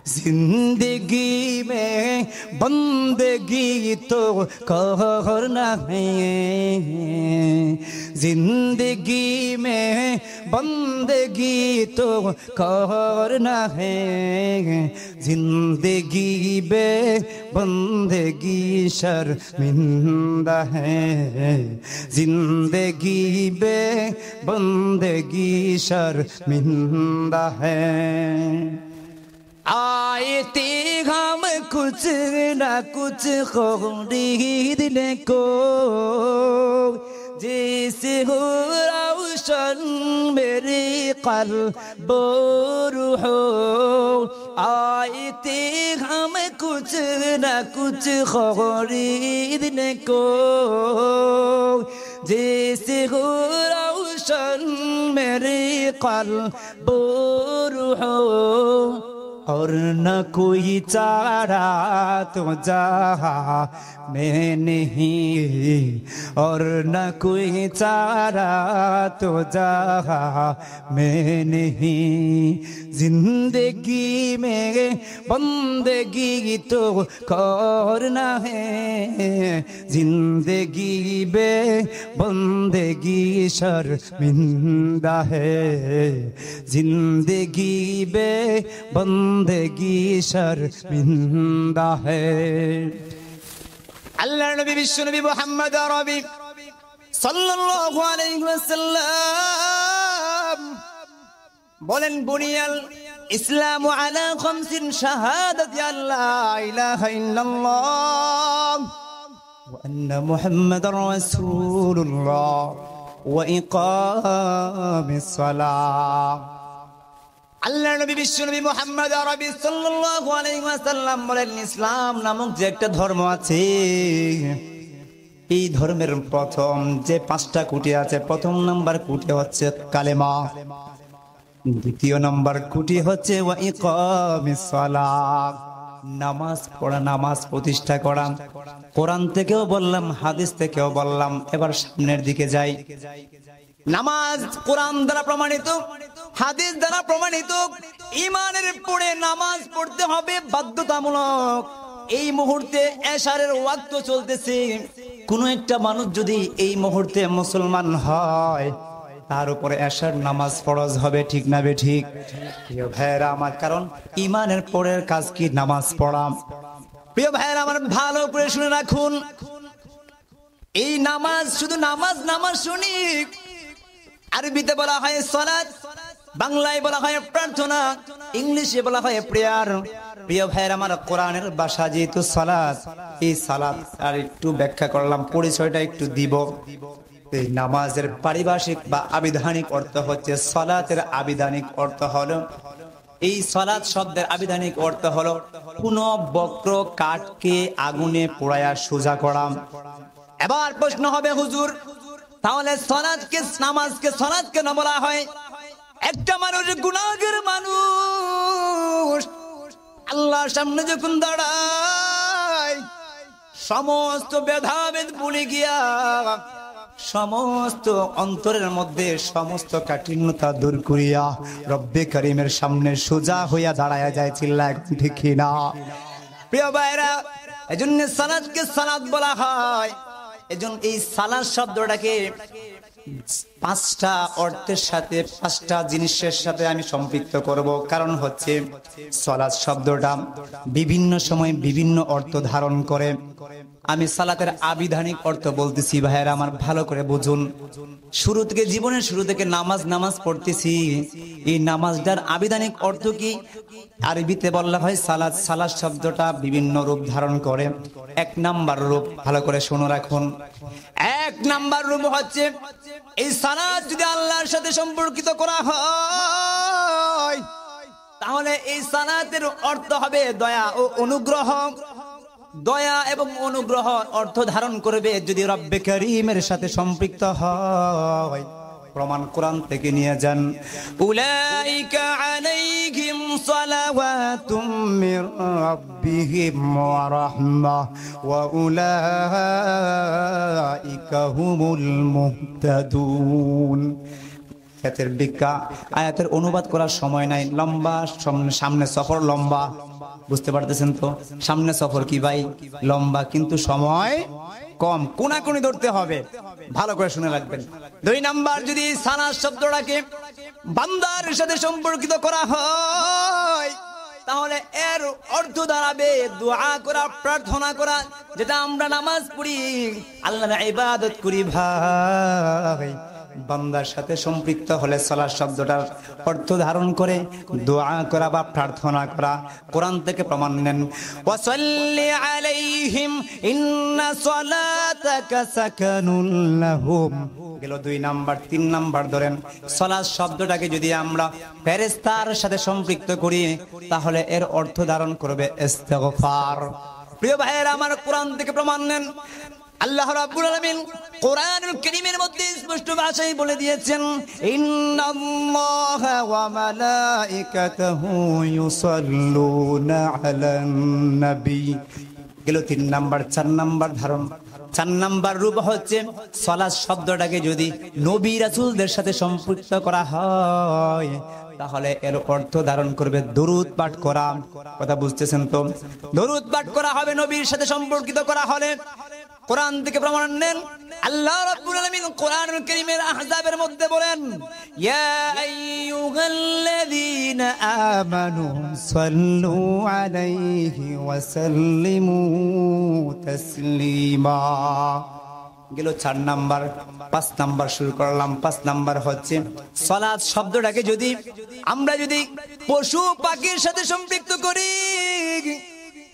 जिंदगी में बंदगी तो करना है, जिंदगी में बंदगी तो करना है, जिंदगी बे बंदगी शर्मिंदा है, जिंदगी बे बंदगी शर्मिंदा है। आए थे हम कुछ न कुछ खरीदने को, जैसे हो रोशन मेरे क़ल्ब रूह। आए थे हम कुछ न कुछ खरीदने को, जैसे हो रोशन मेरे क़ल्ब रूह। और न कोई चारा तो जहाँ में नहीं, और न कोई चारा तो जहाँ में नहीं, जिंदगी में बंदगी तो करना है, जिंदगी बे बंदगी शर्मिंदा है, जिंदगी बे बंदगी शर्मिंदा है। अल्लाह नबी विश्व नबी मुहम्मद अरबी सल्लल्लाहु अलैहि वसल्लम बोलेन, बुनियाल इस्लामु अला खमसिन शहादति अल्ला इलाहा इल्लल्लाह व अन्ना मुहम्मदर रसूलुल्लाह व इकामिस सलाह। আল্লাহ নবী বিশ্ব নবী মুহাম্মদ আরবি সাল্লাল্লাহু আলাইহি ওয়াসাল্লাম বলেন, ইসলাম নামক যে একটা ধর্ম আছে, এই ধর্মের প্রথম যে 5টা খুঁটি আছে, প্রথম নাম্বার খুঁটি হচ্ছে কালেমা, দ্বিতীয় নাম্বার খুঁটি হচ্ছে ওয়া ইকামিস সালাত, নামাজ পড়া, নামাজ প্রতিষ্ঠা করা। কোরআন থেকেও বললাম, হাদিস থেকেও বললাম, এবার সামনের দিকে যাই। নামাজ কোরআন দ্বারা প্রমাণিত, হাদিস দ্বারা প্রমাণিত, ঈমানের পরে নামাজ পড়তে হবে বাধ্যতামূলক। এই মুহূর্তে এশারের ওয়াক্ত চলতেছে, কোন একটা মানুষ যদি এই মুহূর্তে মুসলমান হয়, তার উপরে এশার নামাজ ফরজ হবে, ঠিক না বে ঠিক? প্রিয় ভাইরা আমার, কারণ ঈমানের পরের কাজ কি? নামাজ পড়া। প্রিয় ভাইরা আমার, ভালো করে শুনে রাখুন, এই নামাজ শুধু নামাজ নামাজ শুনি, আরবিতে বলা হয় সালাত, বাংলায় বলা হয় প্রার্থনা, ইংলিশে বলা হয় প্রেয়ার। প্রিয় ভাইয়ের আমার, কোরআনের ভাষা যেহেতু সালাত, এই সালাত আর একটু ব্যাখ্যা করলাম, পরিচয়টা একটু দিব। এই নামাজের পারিভাষিক বা আবিধানিক অর্থ হচ্ছে, সালাতের আবিধানিক অর্থ হলো, এই সালাত শব্দের আবিধানিক অর্থ হলো কোন বক্র কাঠকে আগুনে পোড়ায়া সোজা করা। এবার প্রশ্ন হবে, হুজুর তাহলে সালাতকে, নামাজকে সালাত কেন বলা হয়? একটা মানুষ, গুনাহগার মানুষ, আল্লাহর সামনে যখন দাঁড়ায়, সমস্ত ভেদাভেদ ভুলে গিয়া, সমস্ত অন্তরের মধ্যে সমস্ত কাঠিন্যতা দূর করিয়া রব্বে করিমের সামনে সোজা হইয়া দাঁড়ায়া যায়। চিল্লায় ঠিক না? প্রিয় ভাইরা, এজন্য সালাতকে সালাত বলা হয়। এজন্য এই সালাত শব্দটাকে 5টা অর্থের সাথে, 5টা জিনিসের সাথে আমি সম্পৃক্ত করব। কারণ হচ্ছে সালাত শব্দটা বিভিন্ন সময় বিভিন্ন অর্থ ধারণ করে। আমি সালাতের আবিধানিক অর্থ বলতেছি, ভাইয়েরা আমার ভালো করে বুঝুন। শুরু থেকে, জীবনের শুরু থেকে নামাজ নামাজ পড়তেছি, এই নামাজটার আবিধানিক অর্থ কি? আরবিতে বলা হয় সালাত। সালাত শব্দটা বিভিন্ন রূপ ধারণ করে। 1 নাম্বার রূপ, ভালো করে শুনে রাখুন, 1 নাম্বার রূপ হচ্ছে, এই সালাত যদি আল্লাহর সাথে সম্পর্কিত করা হয়, তাহলে এই সালাতের অর্থ হবে দয়া ও অনুগ্রহ। দয়া এবং অনুগ্রহ অর্থ ধারণ করবে যদি রব্বে করিমের সাথে সম্পৃক্ত হয়। প্রমাণ কোরআন থেকে নিয়ে যান, উলাইকা আলাইহিম সালাওয়াতুম মির রাব্বিহিম ওয়া রাহমাহ ওয়া উলাইকা হুমুল মুহতাদুন। আয়াতের ব্যাখ্যা, আয়াতের অনুবাদ করার সময় নাই, লম্বা, সামনে সফর লম্বা, বুঝতে পারতেছেন তো? সামনে সফর কি ভাই লম্বা, কিন্তু সময় কম, কোনাকুনি ধরতে হবে। ভালো করে শুনে রাখবেন। 2 নাম্বার, যদি সালাত শব্দটাকে বান্দার সাথে সম্পর্কিত করা হয় তাহলে এর অর্থ দাঁড়াবে দোয়া করা, প্রার্থনা করা, যেটা আমরা নামাজ পড়ি, আল্লাহর ইবাদত করি ভাই। বান্দার সাথে সম্পৃক্ত হলে সালাত শব্দটার অর্থ ধারণ করে দোয়া করা বা প্রার্থনা করা। কোরআন থেকে প্রমাণ নেন, ওয়াসাল্লি আলাইহিম ইন্না সালাতাকা সাকানুল লাহুম। গেল 2 নাম্বার। 3 নাম্বার ধরেন, সালাত শব্দটাকে যদি আমরা ফেরেশতার সাথে সম্পৃক্ত করি তাহলে এর অর্থ ধারণ করবে ইস্তিগফার। প্রিয় ভাইয়েরা আমার, কোরআন থেকে প্রমাণ নেন। আল্লাহ রাব্বুল আলামিন কোরআনুল কারীমের মধ্যে স্পষ্ট ভাষায় বলে দিয়েছেন, ইন্নাল্লাহা ওয়া মালাইকাতাহু ইউসাল্লুনা আলান নবী। গেল 3 নাম্বার। 4 নাম্বার ধারণ, 4 নাম্বার রূপ হচ্ছে সালাত শব্দটাকে যদি নবী রাসূলদের সাথে সম্পৃক্ত করা হয় তাহলে এর অর্থ ধারণ করবে দরুদ পাঠ করা। কথা বুঝতেছেন তো? দরুদ পাঠ করা হবে নবীর সাথে সম্পর্কিত করা হলে। কোরআন থেকে প্রমাণ নেন। আল্লাহ রাব্বুল আলামিন কোরআনুল কারীমের আহজাবের মধ্যে বলেন, ইয়া আইয়ুহাল্লাযীনা আমানু সাল্লু আলাইহি ওয়া সাল্লিমু তাসলিমা। গেল 4 নাম্বার। 5 নাম্বার শুরু করলাম। 5 নাম্বার হচ্ছে সালাত শব্দটাকে যদি আমরা পশু পাখির সাথে সম্পৃক্ত করি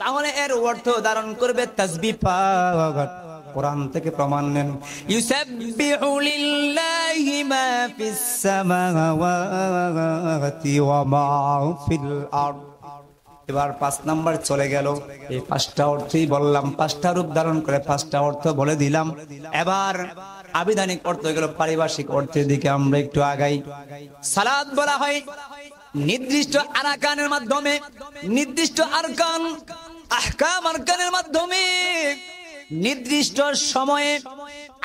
তাহলে এর অর্থ ধারণ করবে তাসবিহ পাঠ। কোরআন থেকে প্রমাণ নেন, ইউসাব্বিহু লিল্লাহি মা ফিস সামাওয়াতি ওয়া মা ফিল আরদ। এবার 5 নাম্বার চলে গেল। এই 5টা অর্থই বললাম, 5টা রূপ ধারণ করে 5টা অর্থ বলে দিলাম। এবার আবিধানিক অর্থ গেল, পারিভাষিক অর্থের দিকে আমরা একটু আগাই। সালাত বলা হয় নির্দিষ্ট আরকানের মাধ্যমে, নির্দিষ্ট আরকান আহকাম আরকানের মাধ্যমে নির্দিষ্ট সময়ে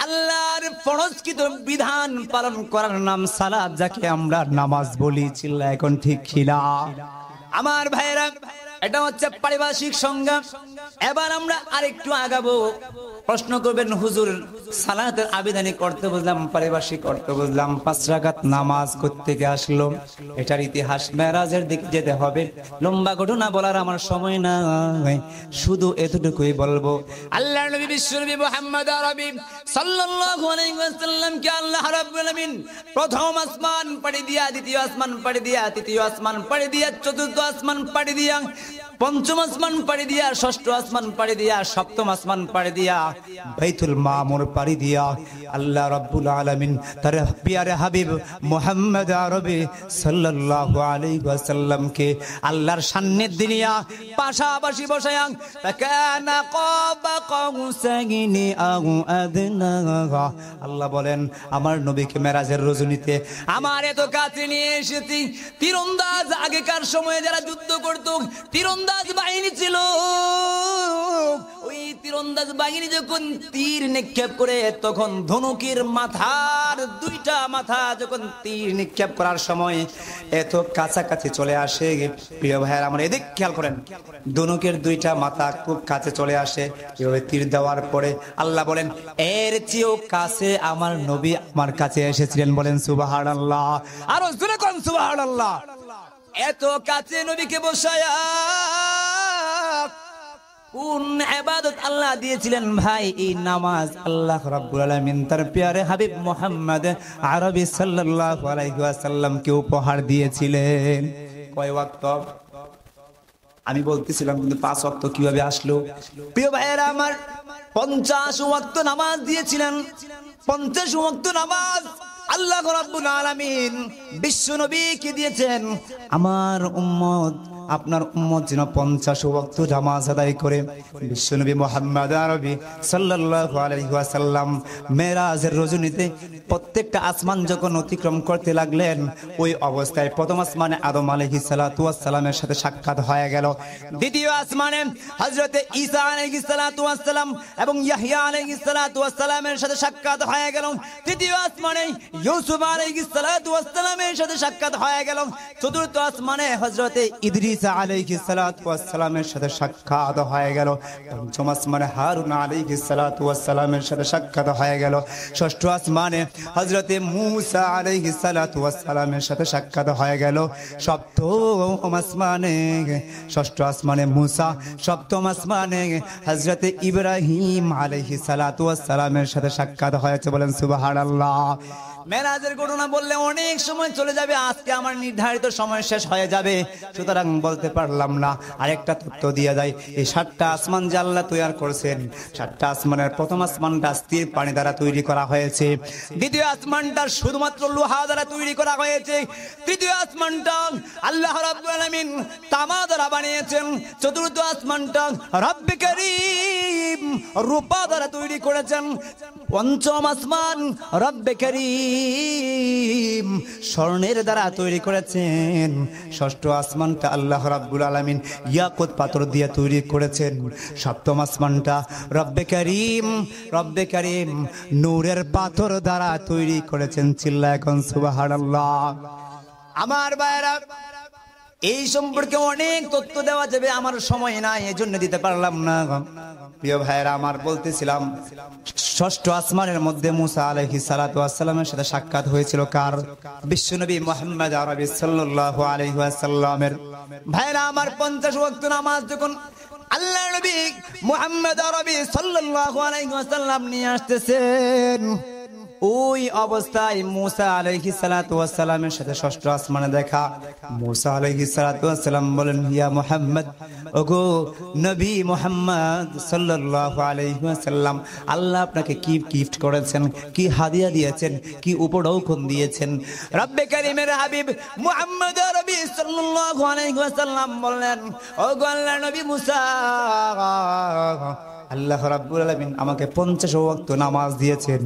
আল্লাহর ফরজকৃত বিধান পালন করার নাম সালাত, যাকে আমরা নামাজ বলি। চিল্লা এখন ঠিক কিনা আমার ভাইরা? এটা হচ্ছে পারিভাষিক সংজ্ঞা। এবার আমরা আরেকটু আগাবো। প্রশ্ন করবেন, হুজুর সালাতের আবিধানিক অর্থ বুঝলাম, পারিভাষিক অর্থ বুঝলাম, 5 রাকাত নামাজ কোত্থেকে আসলো? এটার ইতিহাস মেরাজের দিকে যেতে হবে। লম্বা ঘটনা বলার আমার সময় নাই, শুধু এতটুকুই বলবো। আল্লাহর নবী বিশ্বনবী মুহাম্মদ আরবি সাল্লাল্লাহু আলাইহি ওয়াসাল্লাম কে আল্লাহ রাব্বুল আলামিন প্রথম আসমান পাড়ি দিয়া, দ্বিতীয় আসমান পাড়ি দিয়া, তৃতীয় আসমান পাড়ি দিয়া, চতুর্থ আসমান পাড়ি দিয়া, পঞ্চম আসমান পাড়ি দিয়া, ষষ্ঠ আসমান পাড়ি দিয়া, সপ্তম আসমান পাড়ি দিয়া, বাইতুল মামুর পাড়ি দিয়া আল্লাহ রাব্বুল আলামিন তার প্রিয় হাবিব মুহাম্মদ আরবি সাল্লাল্লাহু আলাইহি ওয়াসাল্লাম কে আল্লাহর সান্নিধ্যে নিয়া পাশাপাশি বসায়া কানা কাবা কাউসাইনি আও আদনা। আল্লাহ বলেন, আমার নবীকে মেরাজের রজনীতে আমার এত কাছে নিয়ে এসেছি। তীরন্দাজ আগেকার সময়ে যারা যুদ্ধ করত, তীরন্দাজ বাহিনী ছিল, ওই তীরন্দাজ বাহিনী যখন তীর নিক্ষেপ করে তখন ধনুকের মাথার 2টা মাথা যখন তীর নিক্ষেপ করার সময় এত কাছাকাছি চলে আসে। প্রিয় ভাইয়েরা আমার এদিক খেয়াল করেন, ধনুকের 2টা মাথা খুব কাছে চলে আসে। এভাবে তীর দেওয়ার পরে আল্লাহ বলেন, এর চেয়েও কাছে আমার নবী আমার কাছে এসেছিলেন। বলেন সুবহানাল্লাহ, আরো জোরে কোন সুবহানাল্লাহ। এত কাছে নবীকে বসায়া কোন ইবাদত আল্লাহ দিয়েছিলেন ভাই? এই নামাজ। আল্লাহ রাব্বুল আলামিন তার প্রিয় হাবিব মুহাম্মদ আরবি সাল্লাল্লাহু আলাইহি ওয়াসাল্লাম কে উপহার দিয়েছিলেন। কয় ওয়াক্ত? আমি বলতেছিলাম কিন্তু 5 ওয়াক্ত কিভাবে আসলো? প্রিয় ভাইয়েরা আমার, 50 ওয়াক্ত নামাজ দিয়েছিলেন। 50 ওয়াক্ত নামাজ আল্লাহ রাব্বুল আলামিন বিশ্ব নবীকে দিয়েছেন। আমার উম্মত, আপনার উম্মত যেন 50 ওয়াক্ত নামাজ আদায় করে। বিশ্বনবী মুহাম্মদ আরবি সাল্লাল্লাহু আলাইহি ওয়াসাল্লাম মেরাজের রজনীতে প্রত্যেকটা আসমান যখন অতিক্রম করতে লাগলেন, ওই অবস্থায় প্রথম আসমানে আদম আলাইহিস সালাতু ওয়াস সালামের সাথে সাক্ষাৎ হয়ে গেল। দ্বিতীয় আসমানে হযরতে ঈসা আলাইহিস সালাতু ওয়াস সালাম এবং ইয়াহইয়া আলাইহিস সালাতু ওয়াস সালামের সাথে সাক্ষাৎ হয়ে গেল। তৃতীয় আসমানে ইউসুফ আলাইহিস সালাতু ওয়াস সালামের সাথে সাক্ষাৎ হয়ে গেল। চতুর্থ আসমানে হযরতে ইদ্রিস ইদ্রিস আলাইহিস সালাতু ওয়াস সালামের সাথে সাক্ষাৎ হয়ে গেল। পঞ্চম আসমানে হারুন আলাইহিস সালাতু ওয়াস সালামের সাথে সাক্ষাৎ হয়ে গেল। ষষ্ঠ আসমানে হযরতে মূসা আলাইহিস সালাতু ওয়াস সালামের সাথে সাক্ষাৎ হয়ে গেল। সপ্তম আসমানে, ষষ্ঠ আসমানে মূসা, সপ্তম আসমানে হযরতে ইব্রাহিম আলাইহিস সালাতু ওয়াস সালামের সাথে সাক্ষাৎ হয়েছে। বলেন সুবহানাল্লাহ। মেরাজের ঘটনা বললে অনেক সময় চলে যাবে, আজকে আমার নির্ধারিত সময় শেষ হয়ে যাবে, সুতরাং বলতে পারলাম না। আরেকটা তথ্য দিয়ে যায়, এই 7টা আসমান যে আল্লাহ তৈরি করেছেন, 7টা আসমানের প্রথম আসমানটা স্থির পানি দ্বারা তৈরি করা হয়েছে, দ্বিতীয় আসমানটা শুধুমাত্র লোহা দ্বারা তৈরি করা হয়েছে, তৃতীয় আসমানটা আল্লাহ রাব্বুল আলামিন তামা দ্বারা বানিয়েছেন, চতুর্থ আসমানটা রব্বে কারীম রূপা দ্বারা তৈরি করেছেন, পঞ্চম আসমান রব্বে কারীম স্বর্ণের দ্বারা তৈরি করেছেন, ষষ্ঠ আসমানটা আল্লাহ রাব্বুল আলামিন ইয়াকুত পাথর দিয়ে তৈরি করেছেন, সপ্তম আসমানটা রব্বে কারীম নূরের পাথর দ্বারা তৈরি করেছেন। চিল্লায় এখন সুবহানাল্লাহ। আমার ভাইরা, এই সম্পর্কে অনেক তথ্য দেওয়া যাবে, আমার সময় নাই, এজন্য দিতে পারলাম না। প্রিয় ভাইরা আমার, বলতেছিলাম ষষ্ঠ আসমানের মধ্যে মূসা আলাইহিস সালাতু ওয়াস সালামের সাথে সাক্ষাৎ হয়েছিল কার? বিশ্বনবী মুহাম্মদ আরবি সাল্লাল্লাহু আলাইহি ওয়াসাল্লামের। ভাইরা আমার, 50 ওয়াক্ত নামাজ যখন আল্লাহর নবী মুহাম্মদ আরবি সাল্লাল্লাহু আলাইহি ওয়াসাল্লাম নিয়ে আসতেছেন, ওই অবস্থায় মূসা আলাইহিস সালাতু ওয়াস সালামের সাথে ষষ্ঠ আসমানে দেখা। মূসা আলাইহিস সালাতু ওয়াস সালাম বলেন, ইয়া মুহাম্মদ, ওগো নবী মুহাম্মদ সাল্লাল্লাহু আলাইহি ওয়াসাল্লাম, আল্লাহ আপনাকে কি গিফট করেছেন, কি হাদিয়া দিয়েছেন, কি উপঢৌকন দিয়েছেন? রব্বে কারীমের হাবিব মুহাম্মদ আরবি সাল্লাল্লাহু আলাইহি ওয়াসাল্লাম বললেন, ওগো আল্লাহর নবী মূসা, আল্লাহ রাব্বুল আলামিন আমাকে 50 ওয়াক্ত নামাজ দিয়েছেন,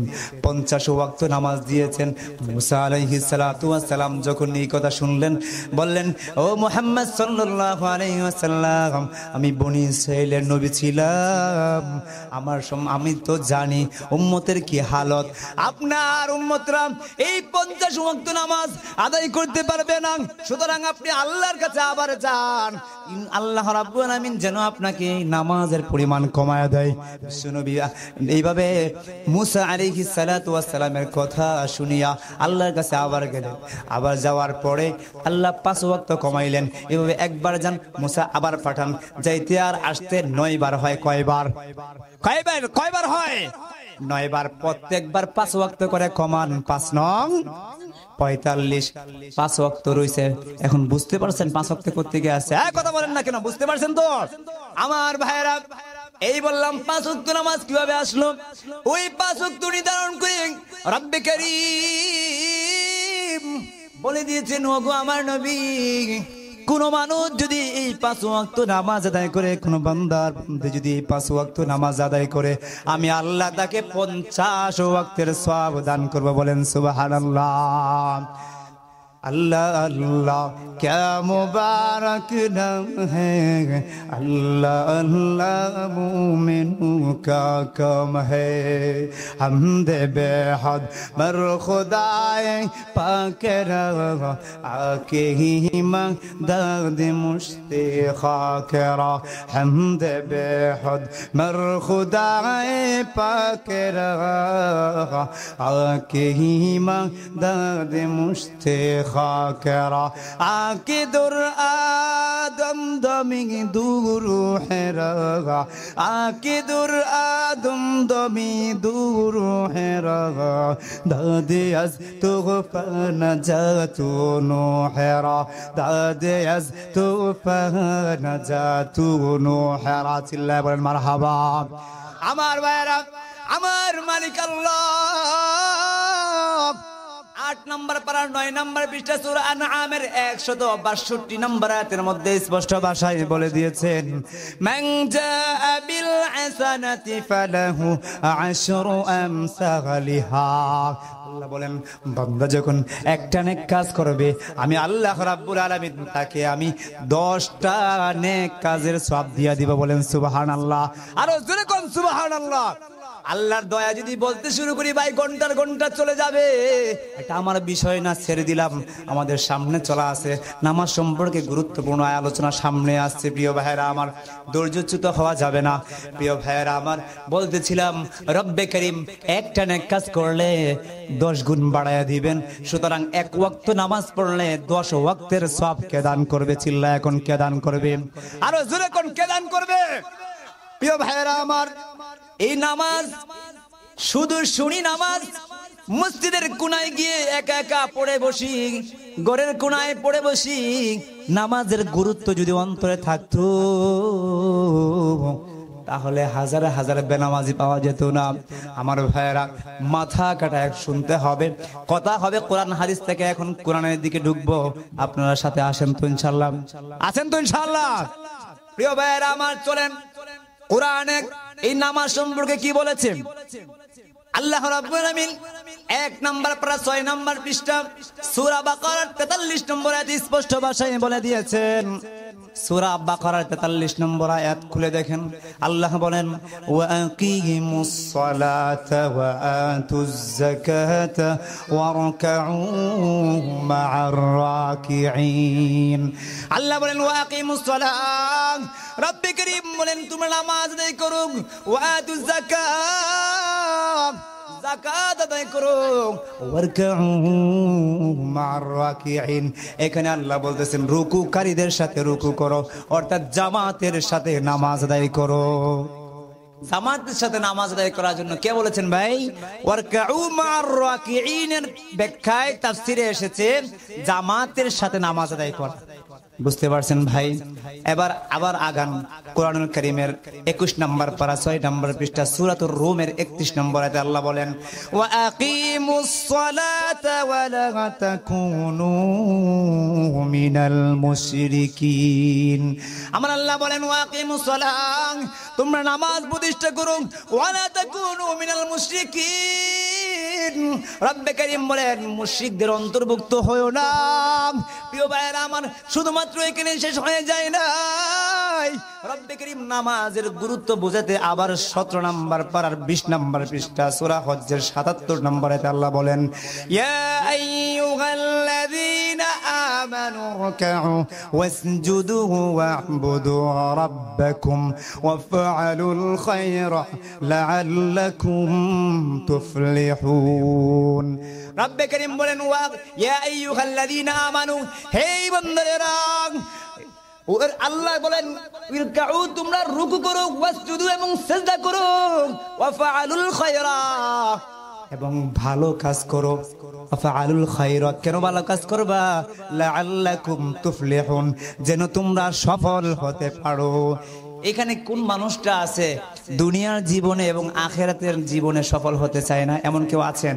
50 ওয়াক্ত নামাজ দিয়েছেন। মূসা আলাইহিস সালাতু ওয়াস সালাম যখন এই কথা শুনলেন, বললেন, ও মুহাম্মদ সাল্লাল্লাহু আলাইহি ওয়াসাল্লাম, আমি বনি ইসরাইলের নবী ছিলাম, আমি তো জানি উম্মতের কি হালত। আপনার উম্মতরা এই 50 ওয়াক্ত নামাজ আদায় করতে পারবে না, সুতরাং আপনি আল্লাহর কাছে আবার যান, আল্লাহ রাব্বুল আলামিন যেন আপনাকে নামাজের পরিমাণ কমায় দেয়। বিশ্বনবী এইভাবে মূসা আলাইহিস সালাতু ওয়াস সালামের কথা শুনিয়া আল্লাহর কাছে আবার গেলেন। আবার যাওয়ার পরে আল্লাহ 5 ওয়াক্ত কমাইলেন। এভাবে একবার যান, মূসা আবার পাঠান, যাইতে আর আসতে 9 বার হয়। কয়বার হয়? 9 বার। প্রত্যেকবার 5 ওয়াক্ত করে কমান, 5 নং 45, 5 ওয়াক্ত রইছে। এখন বুঝতে পারছেন 5 ওয়াক্ত করতে গিয়ে আছে? কথা বলেন না কেন? বুঝতে পারছেন তো আমার ভাইরা? এই বললাম 5 ওয়াক্ত নামাজ কিভাবে আসলো। ওই 5 ওয়াক্ত নির্ধারণ করে রব্বে কারীম বলে দিয়েছেন, ওগো আমার নবী, কোন মানুষ যদি এই 5 ওয়াক্ত নামাজ আদায় করে, কোন বান্দার যদি এই 5 ওয়াক্ত নামাজ আদায় করে, আমি আল্লাহ তাকে 50 ওয়াক্তের সওয়াব দান করব। বলেন সুবহানাল্লাহ। अल्लाह अल्लाह क्या मुबारक नाम है, अल्लाह अल्लाह मोमिनों का काम है, हमदे बेहद मर खुदाए पाक रहा, आके ही मदद मुश्ते खाकरा, हमदे बेहद मर खुदाए पाक रहा, आके ही मदद मुश्ते खाकरा, आके दुर आदम दमी दूर है रगा, आके दुर आदम दमी दूर है रगा, दादे अज तूफान जातू नूहरा, दादे अज तूफान जातू नूहरा। चिल्लाए बोलेन मारहाबा। আমার ভাইরা, আমার মালিক আল্লাহ 8 নম্বর পারা 9 নম্বর পৃষ্ঠা সূরা আনআমের 162 নম্বর আয়াতের মধ্যে স্পষ্ট ভাষায় বলে দিয়েছেন, মান জাআ বিল হাসানাতি ফালাহু আশরু আমসালিহা। আল্লাহ বলেন, বান্দা যখন একটা নেক কাজ করবে, আমি আল্লাহ রাব্বুল আলামিন তাকে আমি 10টা নেক কাজের সওয়াব দিয়া দিব। বলেন সুবহানাল্লাহ। আর জোরে কোন সুবহানাল্লাহ। আল্লাহর দয়া যদি বলতে শুরু করি ভাই ঘন্টার ঘন্টা চলে যাবে, এটা আমার বিষয় না, ছেড়ে দিলাম। আমাদের সামনে চলা আছে নামাজ সম্পর্কে গুরুত্বপূর্ণ আলোচনা সামনে আসছে। প্রিয় ভাইয়েরা আমার, ধৈর্যচ্যুত হওয়া যাবে না। প্রিয় ভাইয়েরা আমার, বলতেছিলাম রব্বে করিম একটা নেক কাজ করলে 10 গুণ বাড়ায়া দিবেন। সুতরাং এক ওয়াক্ত নামাজ পড়লে 10 ওয়াক্তের সওয়াব কে দান করবে? চিল্লা এখন কে দান করবে? আরো জোরে কোন কে দান করবে? প্রিয় ভাইয়েরা আমার, এই নামাজ শুধু শুনি নামাজ, মসজিদের কোনায় গিয়ে একা একা পড়ে বসি, ঘরের কোনায় পড়ে বসি, নামাজের গুরুত্ব যদি অন্তরে থাকতো তাহলে হাজারে হাজারে বেনামাজি পাওয়া যেত না। আমার ভাইয়েরা, মাথা কাটা এক শুনতে হবে, কথা হবে কোরআন হাদিস থেকে। এখন কোরআনের দিকে ঢুকবো, আপনারা সাথে আসেন তো ইনশাআল্লাহ? আছেন তো ইনশাআল্লাহ? প্রিয় ভাইয়েরা আমার, চলেন কোরআনে এই নামাজ সম্পর্কে কি বলেছে আল্লাহ রাব্বুল আলামিন 1 নম্বর পারা 6 নম্বর পৃষ্ঠা সূরা বাকারার 43 নম্বর আয়াত স্পষ্ট ভাষায় বলে দিয়েছেন। সূরা বাকারার 43 নম্বর আয়াত খুলে দেখেন, আল্লাহ বলেন ওয়া আকিমুস সালাতা ওয়া আতুজ যাকাতা ওয়ারকাউ মা'আর রাকিঈন। আল্লাহ বলেন ওয়া আকিমুস সালাত, রব্বে করিম বলেন তোমরা নামাজ আদায় করো, ওয়া আতুজ যাকাত, যাকাত আদায় করো, ওয়ারকাউ মা'আর রাকিঈন। এখানে আল্লাহ বলতেছেন রুকুকারীদের সাথে রুকু করো, অর্থাৎ জামাতের সাথে নামাজ আদায় করো। জামাতের সাথে নামাজ আদায় করার জন্য কে বলেছেন ভাই? ওয়ারকাউ মা'আর রাকিঈনের ব্যাখ্যায় তাফসিরে এসেছে জামাতের সাথে নামাজ আদায় করা। বুঝতে পারছেন ভাই? এবার আবার আগান কোরআনুল কারীমের 21 নম্বর পারা 6 নম্বর পৃষ্ঠা সূরাতুর রুমের 31 নম্বর আয়াতে আল্লাহ বলেন ওয়া আকিমুস সালাতা ওয়া লা তাকুনু মিনাল মুশরিকিন। আমার আল্লাহ বলেন ওয়া আকিমুস সালাত, তোমরা নামাজ প্রতিষ্ঠা করো, ওয়া লা তাকুনু মিনাল মুশরিকিন। রব্বে করিম বলেন মুশরিকদের অন্তর্ভুক্ত হয়ো না। প্রিয় ভাইরা আমার, শুধুমাত্র এখানে শেষ হয়ে যায় নাই। রব্বে করিম নামাজের গুরুত্ব বোঝাতে আবার 17 নম্বর পারার 20 নম্বর পৃষ্ঠা সূরা হজ্জের 77 নম্বর আয়াতে আল্লাহ বলেন ইয়া আইয়ুহাল্লাযীনা আমানু রুকউ ওয়াসজুদু ওয়া'বুদু রাব্বাকুম ওয়াফআলুল খায়রা লাআল্লাকুম তুফলিহুন। রব্বে করিম বলেন ইয়া আইয়ুহাল্লাযীনা আমানু, হে বান্দারা, আল্লাহ বলেন ইরকাউ, তোমরা রুকু করো, ওয়াসজুদু এবং সিজদা করো, ওয়াফআলুল খায়রা এবং ভালো কাজ করো। ওয়াফআলুল খায়রা, কেন ভালো কাজ করবা? লাআল্লাকুম তুফলিহুন, যেন তোমরা সফল হতে পারো। এখানে কোন মানুষটা আছে দুনিয়ার জীবনে এবং আখিরাতের জীবনে সফল হতে চায় না? এমন কেউ আছেন?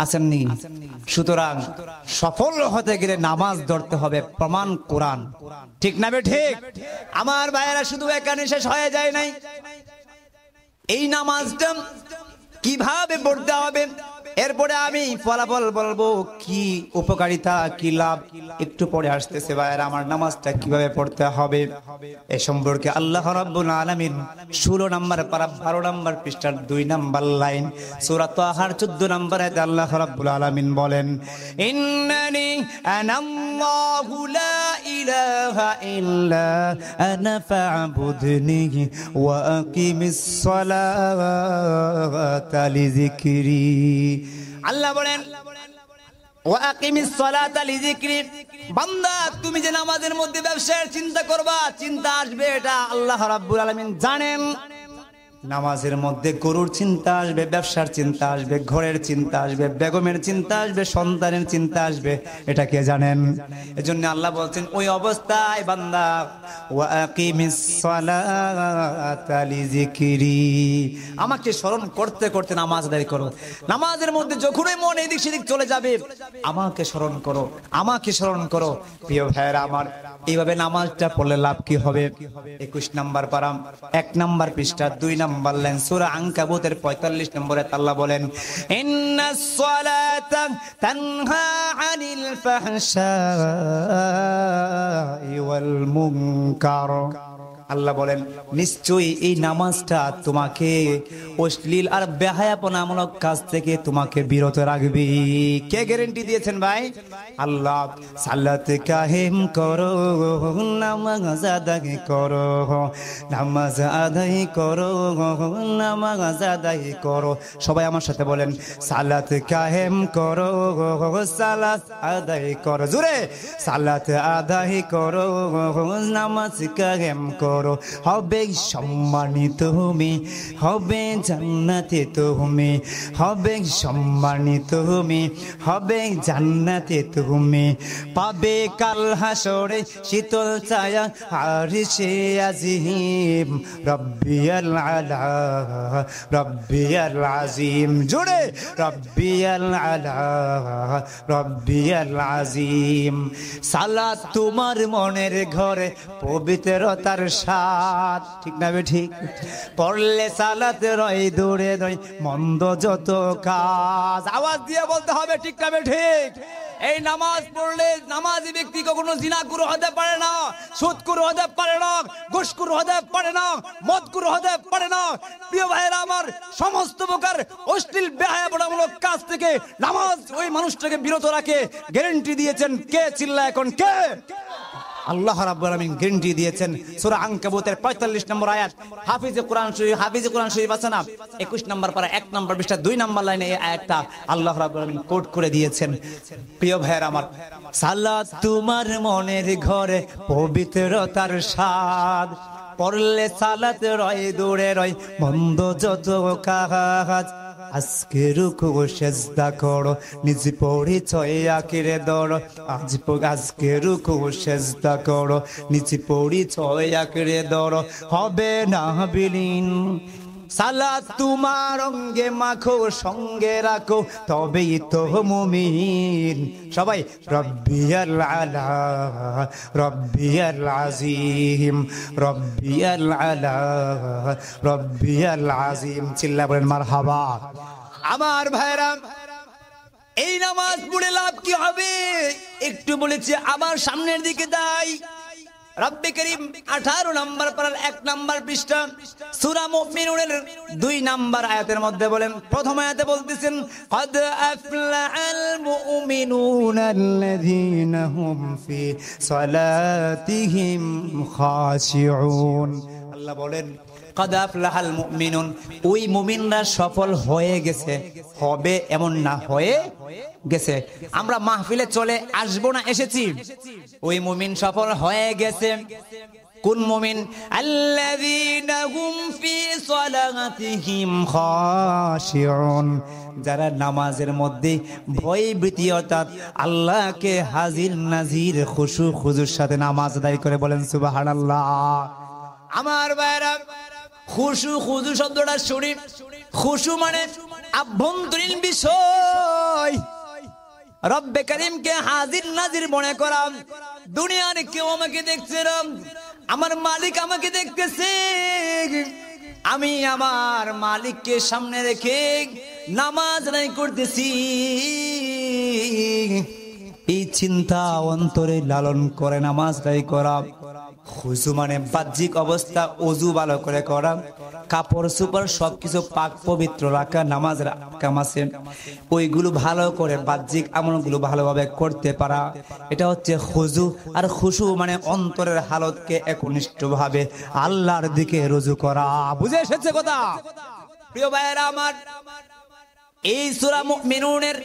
আসেননি। সুতরাং সফল হতে গেলে নামাজ ধরতে হবে, প্রমাণ কোরআন। ঠিক না বে ঠিক? আমার ভাইয়েরা, শুধু এখানে শেষ হয়ে যায় নাই। এই নামাজটা কিভাবে পড়তে হবে, এরপরে আমি ফলাফল বলবো, কি উপকারিতা, কি লাভ, একটু পরে আসতেছে ভাইয়েরা আমার। নামাজটা কিভাবে পড়তে হবে এ সম্পর্কে আল্লাহ রাব্বুল আলামিন 16 নম্বর পারা 12 নম্বর পৃষ্ঠার 2 নম্বর লাইন সূরা তাহার 14 নম্বর আয়াতে আল্লাহ রাব্বুল আলামিন বলেন ইন্নানি আনাল্লাহু লা ইলাহা ইল্লা আনা ফা'বুদনি ওয়া আকিমিস সালাতা লিযিকরি। আল্লাহ বলেন ওয়া আকিমিস সালাতা লিযিকরি, বান্দা তুমি যে নামাজের মধ্যে ব্যবসার চিন্তা করবা, চিন্তা আসবে, এটা আল্লাহ রাব্বুল আলামিন জানেন। নামাজের মধ্যে গরুর চিন্তা আসবে, ব্যবসার চিন্তা আসবে, ঘরের চিন্তা আসবে, বেগমের চিন্তা আসবে, সন্তানের চিন্তা আসবে, এটা কে জানেন? এজন্য আল্লাহ বলছেন ওই অবস্থায় বান্দা ওয়া আকিমিস সালাতা লিযিকরি, আমাকে স্মরণ করতে করতে নামাজ আদায় করো। নামাজের মধ্যে যখনই মন এদিক সেদিক চলে যাবে, আমাকে স্মরণ করো, আমাকে স্মরণ করো। প্রিয় ভাইয়েরা আমার, এইভাবে নামাজটা পড়লে লাভ কি হবে? 21 নম্বর পারা 1 নম্বর পৃষ্ঠা 2 নম্বর লাইন সূরা আনকাবুতের 45 নম্বরে আল্লাহ বলেন ইন্নাস সালাতা তানহা আনিল ফাহশাই ওয়াল মুনকার। আল্লাহ বলেন নিশ্চয়ই এই নামাজটা তোমাকে অশ্লীল আর বেহায়াপনামূলক কাজ থেকে তোমাকে বিরত রাখবে। কে গ্যারান্টি দিয়েছেন ভাই? আল্লাহ। সালাত কায়েম করো, নামাজ আদায় করো, নামাজ আদায় করো, নামাজ আদায় করো। সবাই আমার সাথে বলেন সালাত কায়েম করো, সালাত আদায় করো। জোরে সালাত আদায় করো, নামাজ কায়েম করো। হবে সম্মানিত তুমি, হবে জান্নাতে তুমি, হবে সম্মানিত তুমি, হবে জান্নাতে তুমি। পাবে কাল হাসরে শীতল ছায়া আরশে আজিম। রব্বিয়াল আলা, রব্বিয়াল আজিম। জোরে রব্বিয়াল আলা, রব্বিয়াল আজিম। সালাত তোমার মনের ঘরে পবিত্রতার স্বাদ। ঠিক না বে ঠিক? পড়লে সালাত রয় দূরে রয় মন্দ যত কাজ। আওয়াজ দিয়ে বলতে হবে ঠিক না বে ঠিক? এই নামাজ পড়লে নামাজি ব্যক্তি কখনো জিনাকুর হতে পারে না, সুদকুর হতে পারে না, ঘুষখোর হতে পারে না, মদকুর হতে পারে না। প্রিয় ভাইরা আমার, সমস্ত প্রকার অশ্লীল বেহায়াপনামূলক কাজ থেকে নামাজ ওই মানুষটাকে বিরত রাখে। গ্যারান্টি দিয়েছেন কে? চিল্লা এখন কে? আল্লাহ রাব্বুল আলামিন গ্যারান্টি দিয়েছেন। সূরা আনকাবুতের 45 নম্বর আয়াত। হাফিজে কোরআন শরীফ আছে না, 21 নম্বর পারা 1 নম্বর পৃষ্ঠা 2 নম্বর লাইনে এই আয়াতটা আল্লাহ রাব্বুল আলামিন কোট করে দিয়েছেন। প্রিয় ভাইরা আমার, সালাত তোমার মনের ঘরে পবিত্রতার স্বাদ। পড়লে সালাত রয় দূরে রয় মন্দ যত কাজ। আজকে রুকু সেজদা করো, নিজ পরিচয় আঁকড়ে ধরো। আজকে রুকু সেজদা করো, নিজ পরিচয় আঁকড়ে ধরো। হবে না বিলীন। সালাত তোমার অঙ্গে মাখো, সঙ্গে রাখো, তবেই তো মুমিন। সবাই রব্বিয়াল আলা, রব্বিয়াল আজিম, রব্বিয়াল আলা, রব্বিয়াল আজিম। চিল্লা বলেন মারহাবা। আমার ভাইরা, এই নামাজ পড়ে লাভ কি হবে? একটু বলেছি, আমার সামনের দিকে যাই। রব্বে করিম 18 নম্বর পারার 1 নম্বর পৃষ্ঠা সূরা মুমিনুনের 2 নম্বর আয়াতের মধ্যে বলেন, প্রথম আয়াতে বলতেছেন কদ আফলাল মুমিনুনা আল্লাযীনা হুম ফি সালাতিহিম খাশিউন। আল্লাহ বলেন কদ আফলাহাল মুমিনুন, ওই মুমিনরা সফল হয়ে গেছে। হবে এমন না, হয়ে গেছে। আমরা মাহফিলে চলে আসবো না, এসেছি। ওই মুমিন সফল হয়ে গেছে। কোন মুমিন? আল্লাযীনা হুম ফি সালাতিহিম খাশিউন, যারা নামাজের মধ্যে ভয় ভীতি অর্থাৎ আল্লাহকে হাজির নাজির খুশু খুজুর সাথে নামাজ আদায় করে। বলেন সুবহানাল্লাহ। আমার ভাইরা, খুশু খুজু শব্দটা শুনি। খুশু মানে আভ্যন্তরীণ বিষয়। রব্বে করিমকে হাজির নাজির মনে করা। দুনিয়ার কেউ আমাকে দেখছে না, আমার মালিক আমাকে দেখতেছে। আমি আমার মালিককে সামনে রেখে নামাজ আদায় করতেছি। এই চিন্তা অন্তরে লালন করে নামাজ আদায় করা। খুশু মানে বাহ্যিক অবস্থা, ওযু ভালো করে করা, কাপড় চোপড় সবকিছু পাক পবিত্র রাখা, নামাজের কাম আছে ওইগুলো ভালো করে বাহ্যিক আমলগুলো ভালোভাবে করতে পারা, এটা হচ্ছে খুশু। আর খুশু মানে অন্তরের হালতকে একনিষ্ঠভাবে আল্লাহর দিকে রুজু করা। বুঝে এসেছে কথা? প্রিয় ভাইয়েরা আমার, এই সূরা মুমিনুনের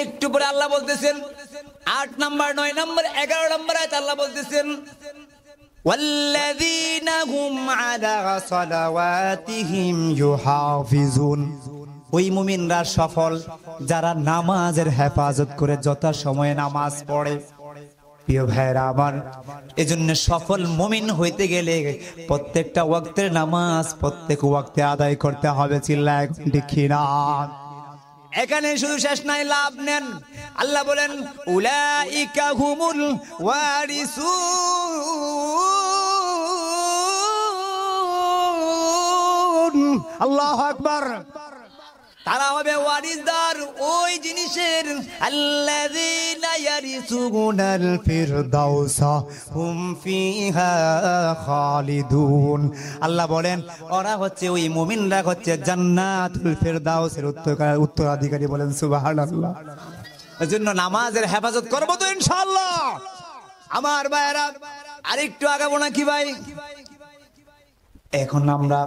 একটু পরে আল্লাহ বলতেছেন 8 নম্বর 9 নম্বর 11 নম্বর আয়াত আল্লাহ বলতেছেন والذين هم على صلواتهم يحافظون, ওই মুমিনরা সফল যারা নামাজের হেফাজত করে যথা সময়ে নামাজ পড়ে। প্রিয় ভাইরা আমার, এজন্য সফল মুমিন হইতে গেলে প্রত্যেকটা ওয়াক্তের নামাজ প্রত্যেক ওয়াক্তে আদায় করতে হবে। চিল্লায় ঠিক না? এখানে শুধু শেষ নাই, লাভ নেন। আল্লাহ বলেন উলাইকা হুমুল ওয়ারিসুন। আল্লাহু আকবার। তারা হবে ওয়ারিসদার ওই জিনিসের, আল্লাযীনা ইয়ারিসুনাল ফিরদাউসা হুম ফিহা খালিদুন। আল্লাহ বলেন ওরা হচ্ছে ওই মুমিনরা হচ্ছে জান্নাতুল ফিরদাউসের উত্তরাধিকারী। বলেন সুবহানাল্লাহ। এজন্য নামাজের হেফাজত করব তো ইনশাআল্লাহ। আমার ভাইরা আরেকটু আগাবো নাকি ভাই? এখন আমরা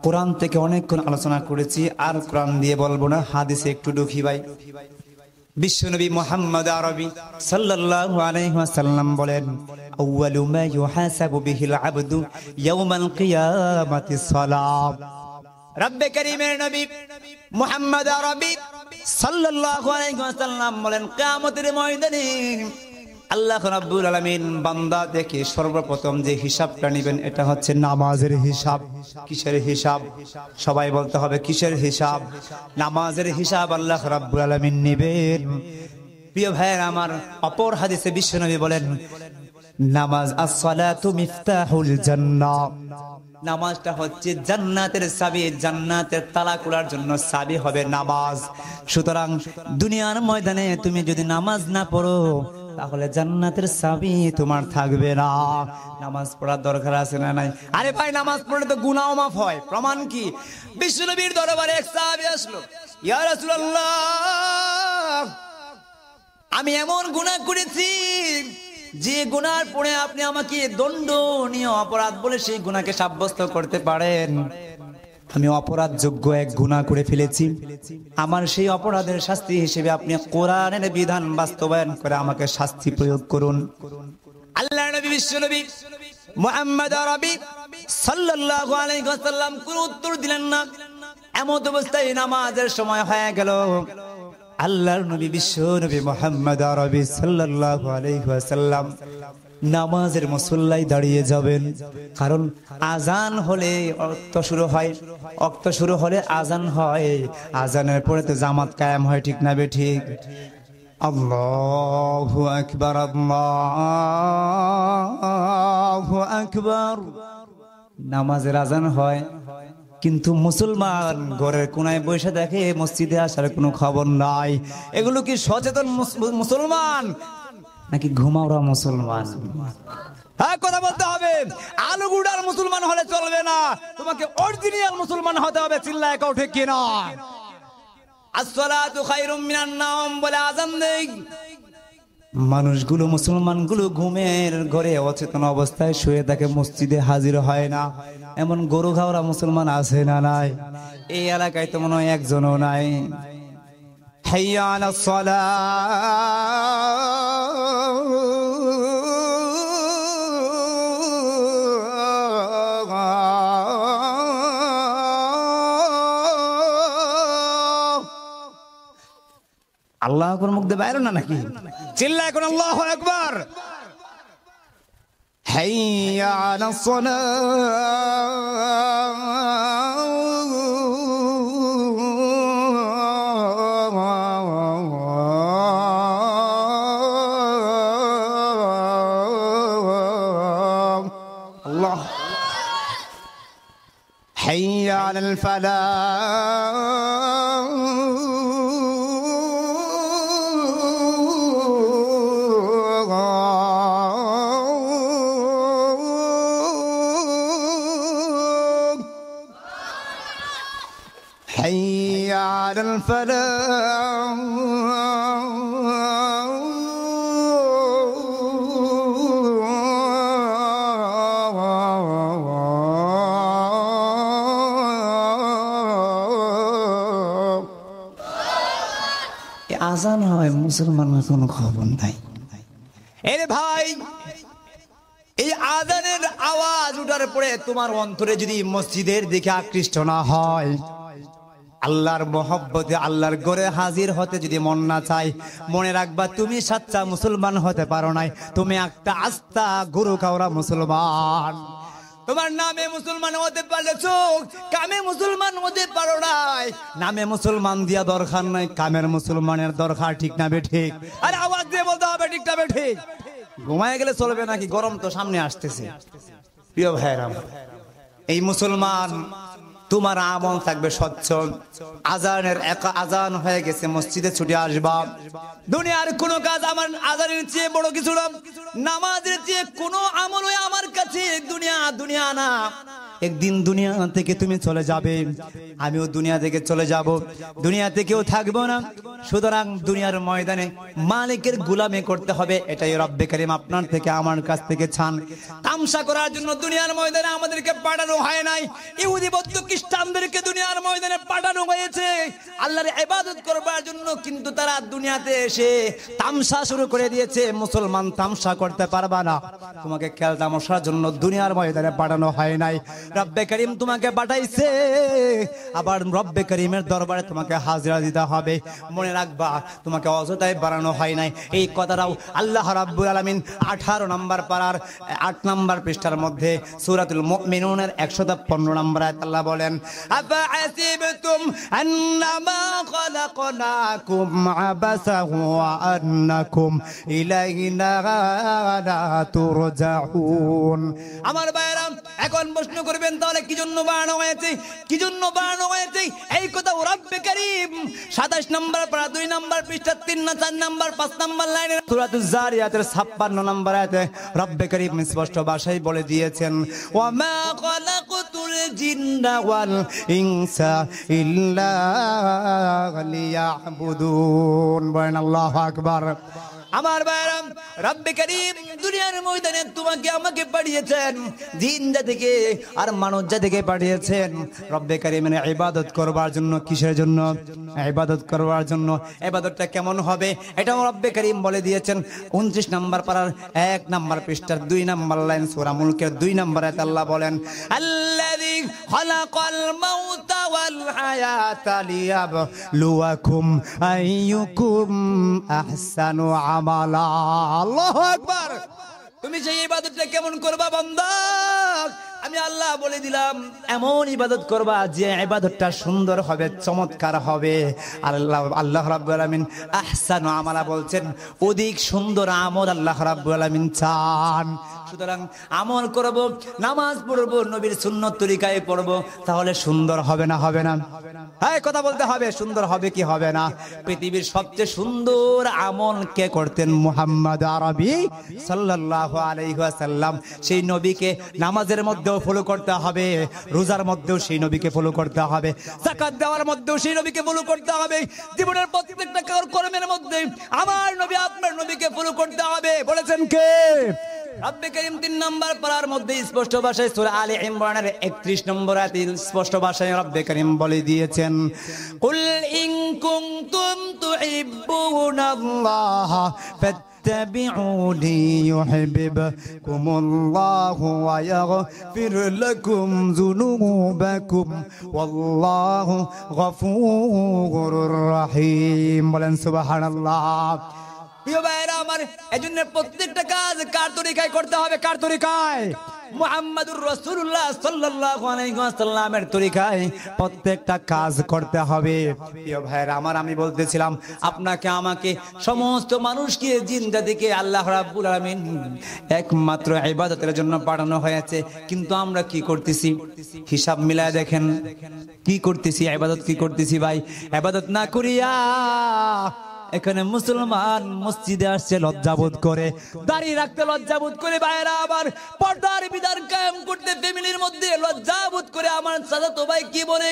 কোরআন থেকে অনেকক্ষণ আলোচনা করেছি, আর কোরআন দিয়ে বলবো না, হাদিসে একটু ঢুকি ভাই। বিশ্বনবী মুহাম্মদ আরবি সাল্লাল্লাহু আলাইহি ওয়াসাল্লাম বলেন, আউয়ালু মা ইউহাসাবু বিহিল আবদু ইয়াউমাল কিয়ামাতিস সালাত। রব্বে কারীমের নবী মুহাম্মদ আরবি সাল্লাল্লাহু আলাইহি ওয়াসাল্লাম বলেন, কিয়ামতের ময়দানে আল্লাহ রাব্বুল আলামিন বান্দা দেখে সর্বপ্রথম যে হিসাবটা নেবেন এটা হচ্ছে নামাজের হিসাব। কিসের হিসাব? সবাই বলতে হবে কিসের হিসাব? নামাজের হিসাব আল্লাহ রাব্বুল আলামিন নেবেন। প্রিয় ভাইয়েরা আমার, অপর হাদিসে বিশ্বনবী বলেন, নামাজ as-সালাতু মিফতাহুল জান্নাহ। নামাজটা হচ্ছে জান্নাতের চাবি, জান্নাতের তালা খোলার জন্য চাবি হবে নামাজ। সুতরাং দুনিয়ার ময়দানে তুমি যদি নামাজ না পড়ো তাহলে জান্নাতের চাবি তোমার থাকবে না। নামাজ পড়ার দরকার আছে না নাই? আরে ভাই নামাজ পড়লে তো গুনাহ মাফ হয়। প্রমাণ কি? বিশ্বনবীর দরবারে এক সাহাবী আসলো, ইয়া রাসূলুল্লাহ, আমি এমন গুনাহ করেছি যে গুনার পরে আপনি আমাকে দণ্ডনীয় অপরাধ বলে সেই গুনাহকে সাব্যস্ত করতে পারেন। আমি অপরাধ যোগ্য এক গুনাহ করে ফেলেছি, আমার সেই অপরাধের শাস্তি হিসেবে আপনি কোরআনের বিধান বাস্তবায়ন করে আমাকে শাস্তি প্রয়োগ করুন। আল্লাহর নবী বিশ্বনবী মুহাম্মদ আরবি সাল্লাল্লাহু আলাইহি ওয়াসাল্লাম কোনো উত্তর দিলেন না। এমত অবস্থায় নামাজের সময় হয়ে গেল। আল্লাহর নবী বিশ্বনবী মুহাম্মদ আরবি সাল্লাল্লাহু আলাইহি ওয়াসাল্লাম নামাজের মুসল্লায় দাঁড়িয়ে যাবেন, কারণ আজান হলে ওয়াক্ত শুরু হয়, ওয়াক্ত শুরু হলে আজান হয়, আজানের পরে তো জামাত কায়েম হয়, ঠিক না বেঠিক? আল্লাহু আকবার, আল্লাহু আকবার। নামাজের আজান হয়, কিন্তু মুসলমান ঘরের কোনায় বসে দেখে মসজিদে আসার কোনো খবর নাই। এগুলো কি সচেতন মুসলমান নাকি ঘুমাওরা মুসলমান? হ্যাঁ, কথা বলতে হবে। আলু গুড়ার মুসলমান হলে চলবে না, তোমাকে অরিজিনাল মুসলমান হতে হবে। চিল্লায় কাউ ঠিক কিনা? আসসালাতু খায়রুম মিনান নাওম বলে আজান দেই। মানুষগুলো, মুসলমানগুলো ঘুমের ঘরে অচেতন অবস্থায় শুয়ে থাকে, মসজিদে হাজির হয় না। এমন গরু খাওয়া মুসলমান আছে না নাই? এই এলাকায় তো মনে হয় একজনও নাই। হাইয়া আলাস সালাহ। আল্লাহু আকবার মুখ দিয়ে বাইরে না নাকি? চিল্লা এখন আল্লাহু আকবার। হাইয়া আলাস সালাহ। আল্লাহ, হাইয়া আলাল ফালাহ। حي على الفلاح আজান হয়, মুসলমানের কোনো খবর নাই। এরে ভাই, এই আজানের আওয়াজ উঠার পরে তোমার অন্তরে যদি মসজিদের দিকে আকৃষ্ট না হয়, আল্লাহর মহব্বতে আল্লাহর ঘরে হাজির হতে যদি মন না চাই, মনে রাখবা তুমি সাচ্চা মুসলমান হতে পারো নাই, তুমি একটা আস্তা গরু খাওয়া মুসলমান। তোমার নামে মুসলমান হতে পারছো, কামে মুসলমান হতে পারো নাই। নামে মুসলমান দিয়া দরকার নাই, কামের মুসলমানের দরকার, ঠিক না বেঠিক? আরে আওয়াজ দিয়ে বলতে হবে, ঠিক না বেঠিক? ঘুমায় গেলে চলবে নাকি? গরম তো সামনে আসতেছে। প্রিয় ভাইরা, এই মুসলমান তোমার আমল থাকবে স্বচ্ছ। আজানের আজান হয়ে গেছে, মসজিদে ছুটে আসবা। দুনিয়ার কোনো কাজ আমার আজানের চেয়ে বড় কিছু না, নামাজের চেয়ে কোনো আমল আমার কাছে দুনিয়া না। একদিন দুনিয়া থেকে তুমি চলে যাবে, আমিও দুনিয়া থেকে চলে যাব, দুনিয়া থেকেও থাকবো না। সুতরাং দুনিয়ার ময়দানে মালিকের গোলামি করতে হবে, এটাই রব্বে কারীম আপনার থেকে আমার কাছ থেকে চান। তামসা করার জন্য দুনিয়ার ময়দানে আমাদেরকে পাঠানো হয় নাই। ইহুদি বৌদ্ধ খ্রিস্টানদেরকে দুনিয়ার ময়দানে পাঠানো হয়েছে আল্লাহর ইবাদত করবার জন্য, কিন্তু তারা দুনিয়াতে এসে তামসা শুরু করে দিয়েছে। মুসলমান তামসা করতে পারবা না, তোমাকে খেল তামাশার জন্য দুনিয়ার ময়দানে পাঠানো হয় নাই। রব্বে কারীম তোমাকে পাঠাইছে, আবার রব্বে কারীমের দরবারে তোমাকে হাজিরা দিতে হবে। মনে রাখবা, তোমাকে অযথায় বাড়ানো হয় নাই। এই কথাটাও আল্লাহ রাব্বুল আলামিন 18 নম্বর পারার 8 নম্বর পৃষ্ঠার মধ্যে সূরাতুল মুমিনুনের 115 নম্বর আয়াত আল্লাহ বলেন, আফাহাসিবতুম আন্নামা খালাকনাকুম আবাসাহ ওয়া আন্নাকুম ইলাইনা লা তুরজাউন। আমার ভাইরা, এখন প্রশ্ন করবেন, তাহলে কি জন্য বানানো হয়েছে, কি জন্য বানানো হয়েছে? এই কথা রব্বে কারীম 27 নম্বর পারা 2 নম্বর পৃষ্ঠা 3 না 4 নম্বর 5 নম্বর লাইনে সূরাতুজ জারিয়াতের 56 নম্বর আয়াতে রব্বে কারীম স্পষ্ট ভাষায় বলে দিয়েছেন, ওয়া মা খালাকতুল জিন্না ওয়াল ইনসা ইল্লা লিয়াবুদুন। বলেন আল্লাহু আকবার। আমার ভাইরা, রব্বে কারীম দুনিয়ার ময়দানে তোমাকে আমাকে পাঠিয়েছেন জিন জাতিকে আর মানব জাতিকে পাঠিয়েছেন রব্বে কারীমের ইবাদত করবার জন্য। কিসের জন্য? ইবাদত করবার জন্য। ইবাদতটা কেমন হবে এটাও রব্বে কারীম বলে দিয়েছেন। 29 নম্বর পারার 1 নম্বর পৃষ্ঠার 2 নম্বর লাইন সূরা মুলকের 2 নম্বর আয়াতে আল্লাহ বলেন, আল্লাযী খালাকাল মাউতা ওয়াল হায়াতা লিয়াবলুয়াকুম আইয়ুকুম আহসানু আমালা। আল্লাহু আকবার। তুমি সেই ইবাদতটা কেমন করবা বান্দা? আমি আল্লাহ বলে দিলাম, এমন ইবাদত করবা যে ইবাদতটা সুন্দর হবে, চমৎকার হবে। আর আল্লাহ রাব্বুল আলামিন আহসানু আমালা বলছেন, অধিক সুন্দর আমল আল্লাহ রাব্বুল আলামিন চান। সুতরাং আমল করব, নামাজ পড়ব, নবীর সুন্নত তরিকায় পড়ব, তাহলে সুন্দর হবে না? হবে না? হ্যাঁ, কথা বলতে হবে, সুন্দর হবে কি হবে না? পৃথিবীর সবচেয়ে সুন্দর আমল কে করতেন? মুহাম্মদ আরবি সাল্লাল্লাহু আলাইহি ওয়াসাল্লাম। সেই নবীকে নামাজের মধ্যেও ফলো করতে হবে, রোজার মধ্যেও সেই নবীকে ফলো করতে হবে, যাকাত দেওয়ার মধ্যেও সেই নবীকে ফলো করতে হবে, জীবনের প্রত্যেকটা কর্মের মধ্যে আমার নবী আপনার নবীকে ফলো করতে হবে। বলেছেন কে? রব্বে কারীম 3 নম্বর পারার মধ্যে স্পষ্ট ভাষায় সূরা আলে ইমরানের 31 নম্বর আয়াতে স্পষ্ট ভাষায় রব্বে কারীম বলে দিয়েছেন, কুল ইন কুনতুম তুহিব্বুনাল্লাহ ফাত্তাবিউনি ইউহিব্বুকুমুল্লাহু ওয়া ইয়াগফির লাকুম যুনুবাকুম ওয়াল্লাহু গফুরুর রহিম। বলেন সুবহানাল্লাহ। প্রিয় ভাইরা আমার, এজন্য প্রত্যেকটা কাজ কার তরিকায় করতে হবে? কার তরিকায়? মুহাম্মাদুর রাসূলুল্লাহ সাল্লাল্লাহু আলাইহি ওয়াসাল্লামের তরিকায় প্রত্যেকটা কাজ করতে হবে। প্রিয় ভাইরা আমার, আমি বলতেছিলাম আপনাকে আমাকে সমস্ত মানুষকে জিন জাতিকে আল্লাহ রাব্বুল আলামিন একমাত্র ইবাদতের জন্য পাঠানো হয়েছে, কিন্তু আমরা কি করতেছি? হিসাব মিলায় দেখেন কি করতেছি, ইবাদত কি করতেছি ভাই? ইবাদত না করিয়া এখানে মুসলমান মসজিদে আসছে লজ্জাবোধ করে, দাঁড়িয়ে রাখতে লজ্জাবোধ করে, ভাইরা আবার পর্দার বিধান কায়েম করতে ফ্যামিলির মধ্যে লজ্জাবোধ করে। আমার চাচাতো ভাই কি বলে?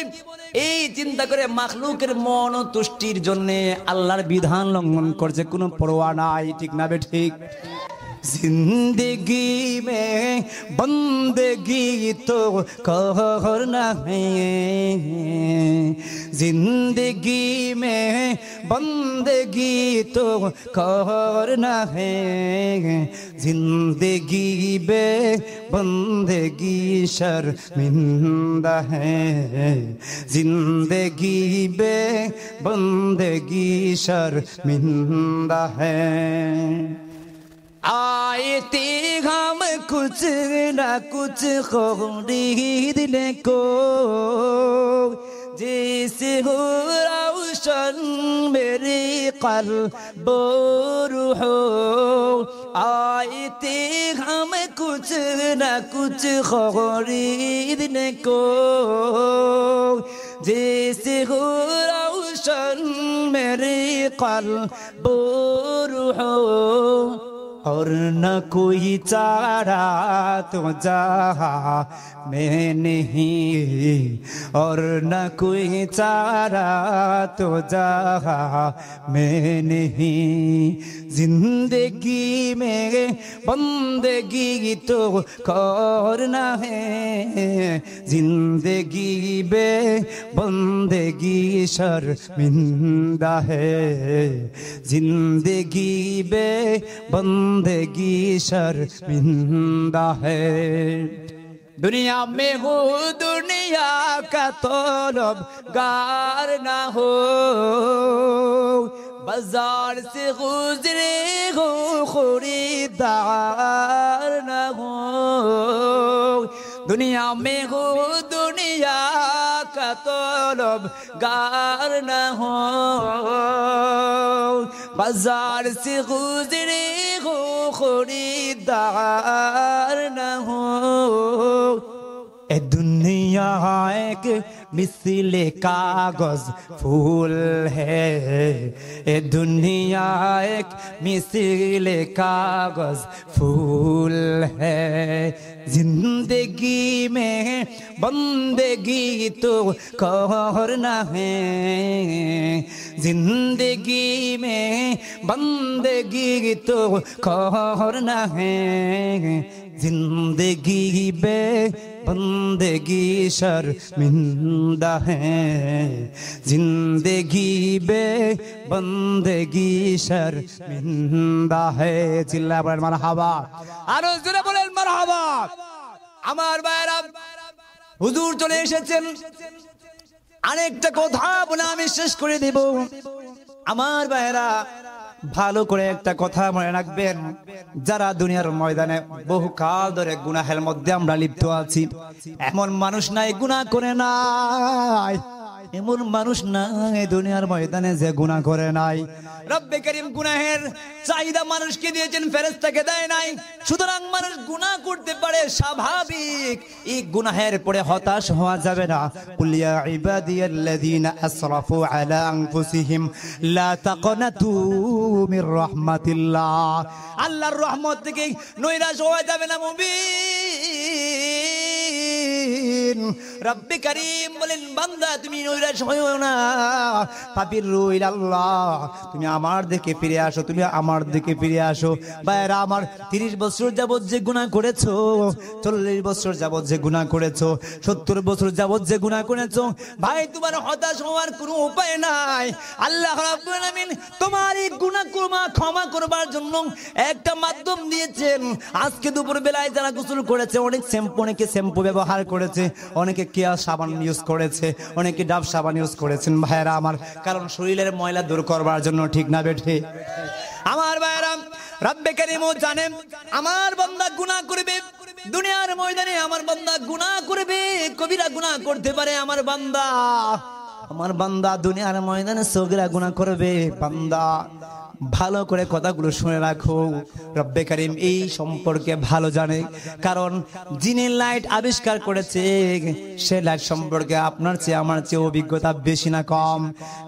এই চিন্তা করে মাখলুকের মন তুষ্টির জন্য আল্লাহর বিধান লঙ্ঘন করছে, কোনো পরোয়া নাই। ঠিক না বে ঠিক? जिंदगी में बंदगी तो करना है, जिंदगी में बंदगी तो करना है, जिंदगी बे बंदगी शर्मिंदा है, जिंदगी बे बंदगी शर्मिंदा है। आए थे हम कुछ न कुछ खरीदने को, जैसे हो रोशन मेरे कल्ब रूह, आते हम कुछ न कुछ खरीदने को जैसे हो रोशन मेरे क़ल्ब हो और न कोई चारा तो जहाँ मैं नहीं और न कोई चारा तो जहाँ मैं नहीं जिंदगी में बंदगी तो करना है जिंदगी में बंदगी शर्मिंदा है जिंदगी में बंदगी शर्मिंदा है दुनिया में हो दुनिया का तलबगार ना हो बाजार से गुजरे हो खरीदार ना हो दुनिया में हो दुनिया का तलबगार ना हो बाजार से गुजरे हो खरीदार ना हो ए दुनिया एक मिसले कागज फूल है ए दुनिया एक मिसले कागज फूल है जिंदगी में बंदगी तो करना है जिंदगी में बंदगी तो करना है जिंदगी बे बंदगी शर्मिंदा है जिंदगी बे बंदगी शर्मिंदा है चिल्ला बोलेन মারহাবা আরো জোরে বলেন মারহাবা আমার ভাইরা হুজুর চলে এসেছেন আরেকটা কথা বলে আমি শেষ করে দেব আমার ভাইরা ভালো করে একটা কথা মনে রাখবেন যারা দুনিয়ার ময়দানে বহুকাল ধরে গুনাহের মধ্যে আমরা লিপ্ত আছি এমন মানুষ নাই গুনাহ করে নাই এমন মানুষ নাই দুনিয়ার ময়দানে যে গুনাহ করে নাই রব্বে করিম গুনাহের চাহিদা মানুষকে দিয়েছেন ফেরেশতাকে দেয় নাই সুতরাং মানুষ গুনাহ করতে পারে স্বাভাবিক এই গুনাহের পরে হতাশ হওয়া যাবে না কুল ইয়া ইবাদিয়াল্লাযীনা আসরাফু আলা আনফুসিহিম লা তাকনাতু মির রাহমাতিল্লাহ আল্লাহর রহমত থেকে নৈরাশ হওয়া যাবে না মুমিন রব্বে করিম বলেন বান্দা তুমি নৈরাশ হইও না ফাবিরু ইলাল্লাহ তুমি আমার দিকে ফিরে আসো তুমি আমার দিকে ফিরে আসো ভাইরা আমার 30 বছর যাবত যে গুনাহ করেছো 40 বছর যাবত যে গুনাহ করেছো 70 বছর যাবত যে গুনাহ করেছো ভাই তোমার হতাশ হওয়ার কোনো উপায় নাই আল্লাহ রাব্বুল আলামিন তোমার এই গুনাহ ক্ষমা করবার জন্য একটা মাধ্যম দিয়েছেন আজকে দুপুর বেলায় যারা গোসল করেছে অনেকে শ্যাম্পু ব্যবহার করেছে অনেকে কেয়া সাবান ইউজ করেছে অনেকে ডাব সাবান ইউজ করেছেন ভাইরা আমার কারণ শরীরের ময়লা দূর করবার জন্য ঠিক না বেঠে আমার ভাইরা রব্বে করিম জানেন আমার বান্দা গুনাহ করবে দুনিয়ার ময়দানে আমার বান্দা গুনাহ করবে কবিরা গুনাহ করতে পারে আমার বান্দা দুনিয়ার ময়দানে সগীরা গুনাহ করবে বান্দা ভালো করে কথাগুলো শুনে রাখো রব্বে করিম এই সম্পর্কে ভালো জানে কারণ যিনি লাইট আবিষ্কার করেছে সে লাইট সম্পর্কে আপনার চেয়ে আমার চেয়ে অভিজ্ঞতা বেশি না কম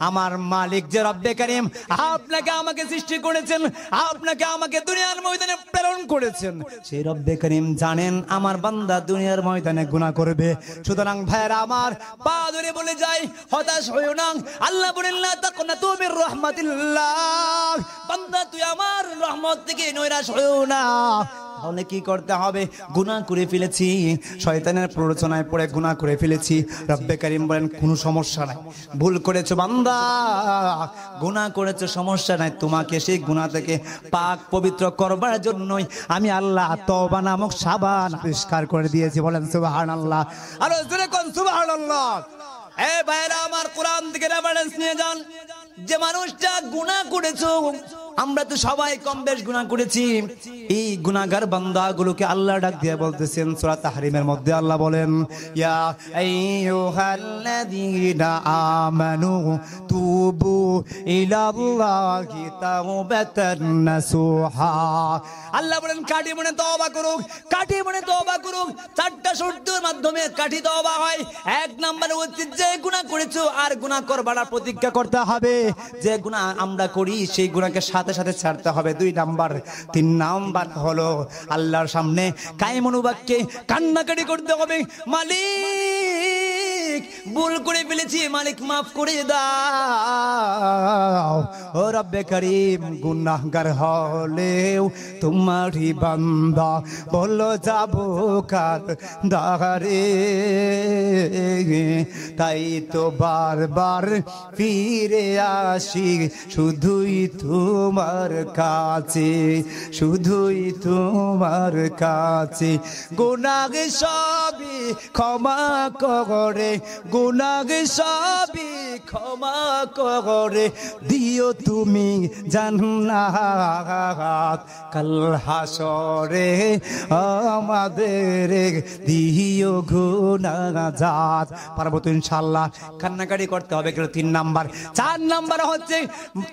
আমার মালিক যে রব্বে করিম আপনাকে আমাকে সৃষ্টি করেছেন আপনাকে আমাকে দুনিয়ার ময়দানে প্রেরণ করেছেন সেই রব্বে করিম জানেন আমার বান্দা দুনিয়ার ময়দানে গুনাহ করবে সুতরাং ভাইরা আমার পা ধরে বলে যাই হতাশ হইও না আল্লাহ বলেন লা তাকনাতু মির রাহমাতিল্লাহ বান্দা তুই আমার রহমত থেকে নৈরাশ হইও না তাহলে কি করতে হবে গুনাহ করে ফেলেছি শয়তানের প্ররোচনায় পড়ে গুনাহ করে ফেলেছি রব্বে করিম বলেন কোনো সমস্যা নাই ভুল করেছো বান্দা গুনাহ করেছো সমস্যা নাই তোমাকে সেই গুনাহ থেকে পাক পবিত্র করবার জন্যই আমি আল্লাহ তওবা নামক সাবান আবিষ্কার করে দিয়েছি বলেন সুবহানাল্লাহ আর জোরে কোন সুবহানাল্লাহ এ ভাইরা আমার কোরআন থেকে রেফারেন্স নিয়ে যান যে মানুষটা গুনাহ করেছো আমরা তো সবাই কম বেশ গুনাহ করেছি এই গুনাহগার বান্দাগুলোকে আল্লাহ ডাক দিয়ে বলতেছেন সূরা তাহরিমের মধ্যে আল্লাহ বলেন ইয়া আইয়ুহাল্লাযীনা আমানু তুবু ইলাল্লাহি তাওবাতান নাসুহা। আল্লাহ বলেন কাঠি মনে তওবা করুক, কাঠি মনে তওবা করুক। চারটা শর্তের মাধ্যমে কাঠি তওবা হয়। এক নম্বরে হচ্ছে যে গুনাহ করেছো আর গুনাহ করবার প্রতিজ্ঞা করতে হবে, যে গুনাহ আমরা করি সেই গুনাহকে সাথে সাথে ছাড়তে হবে। 2 নাম্বার। 3 নাম্বার হলো আল্লাহর সামনে কায়েমুল বাক্যে কান্নাকাটি করতে হবে, মালিক ভুল করে ফেলেছি, মালিক মাফ করে দাও। ও রব্বে করিম, গুনাহগার হলেও তোমারই বান্দা, বলো যাবো কার দারে। তাই তো বারবার ফিরে আসি শুধুই তোমার কাছে, শুধুই তোমার কাছে। গুনাহ সবই ক্ষমা করে, গুনাহ সবই ক্ষমা করে দিও তুমি জান্নাত। কাল হাসরে আমাদের দিও গুনাহজাত। পারবো তো ইনশাআল্লাহ। কান্নাকাটি করতে হবে। 3 নাম্বার। 4 নাম্বার হচ্ছে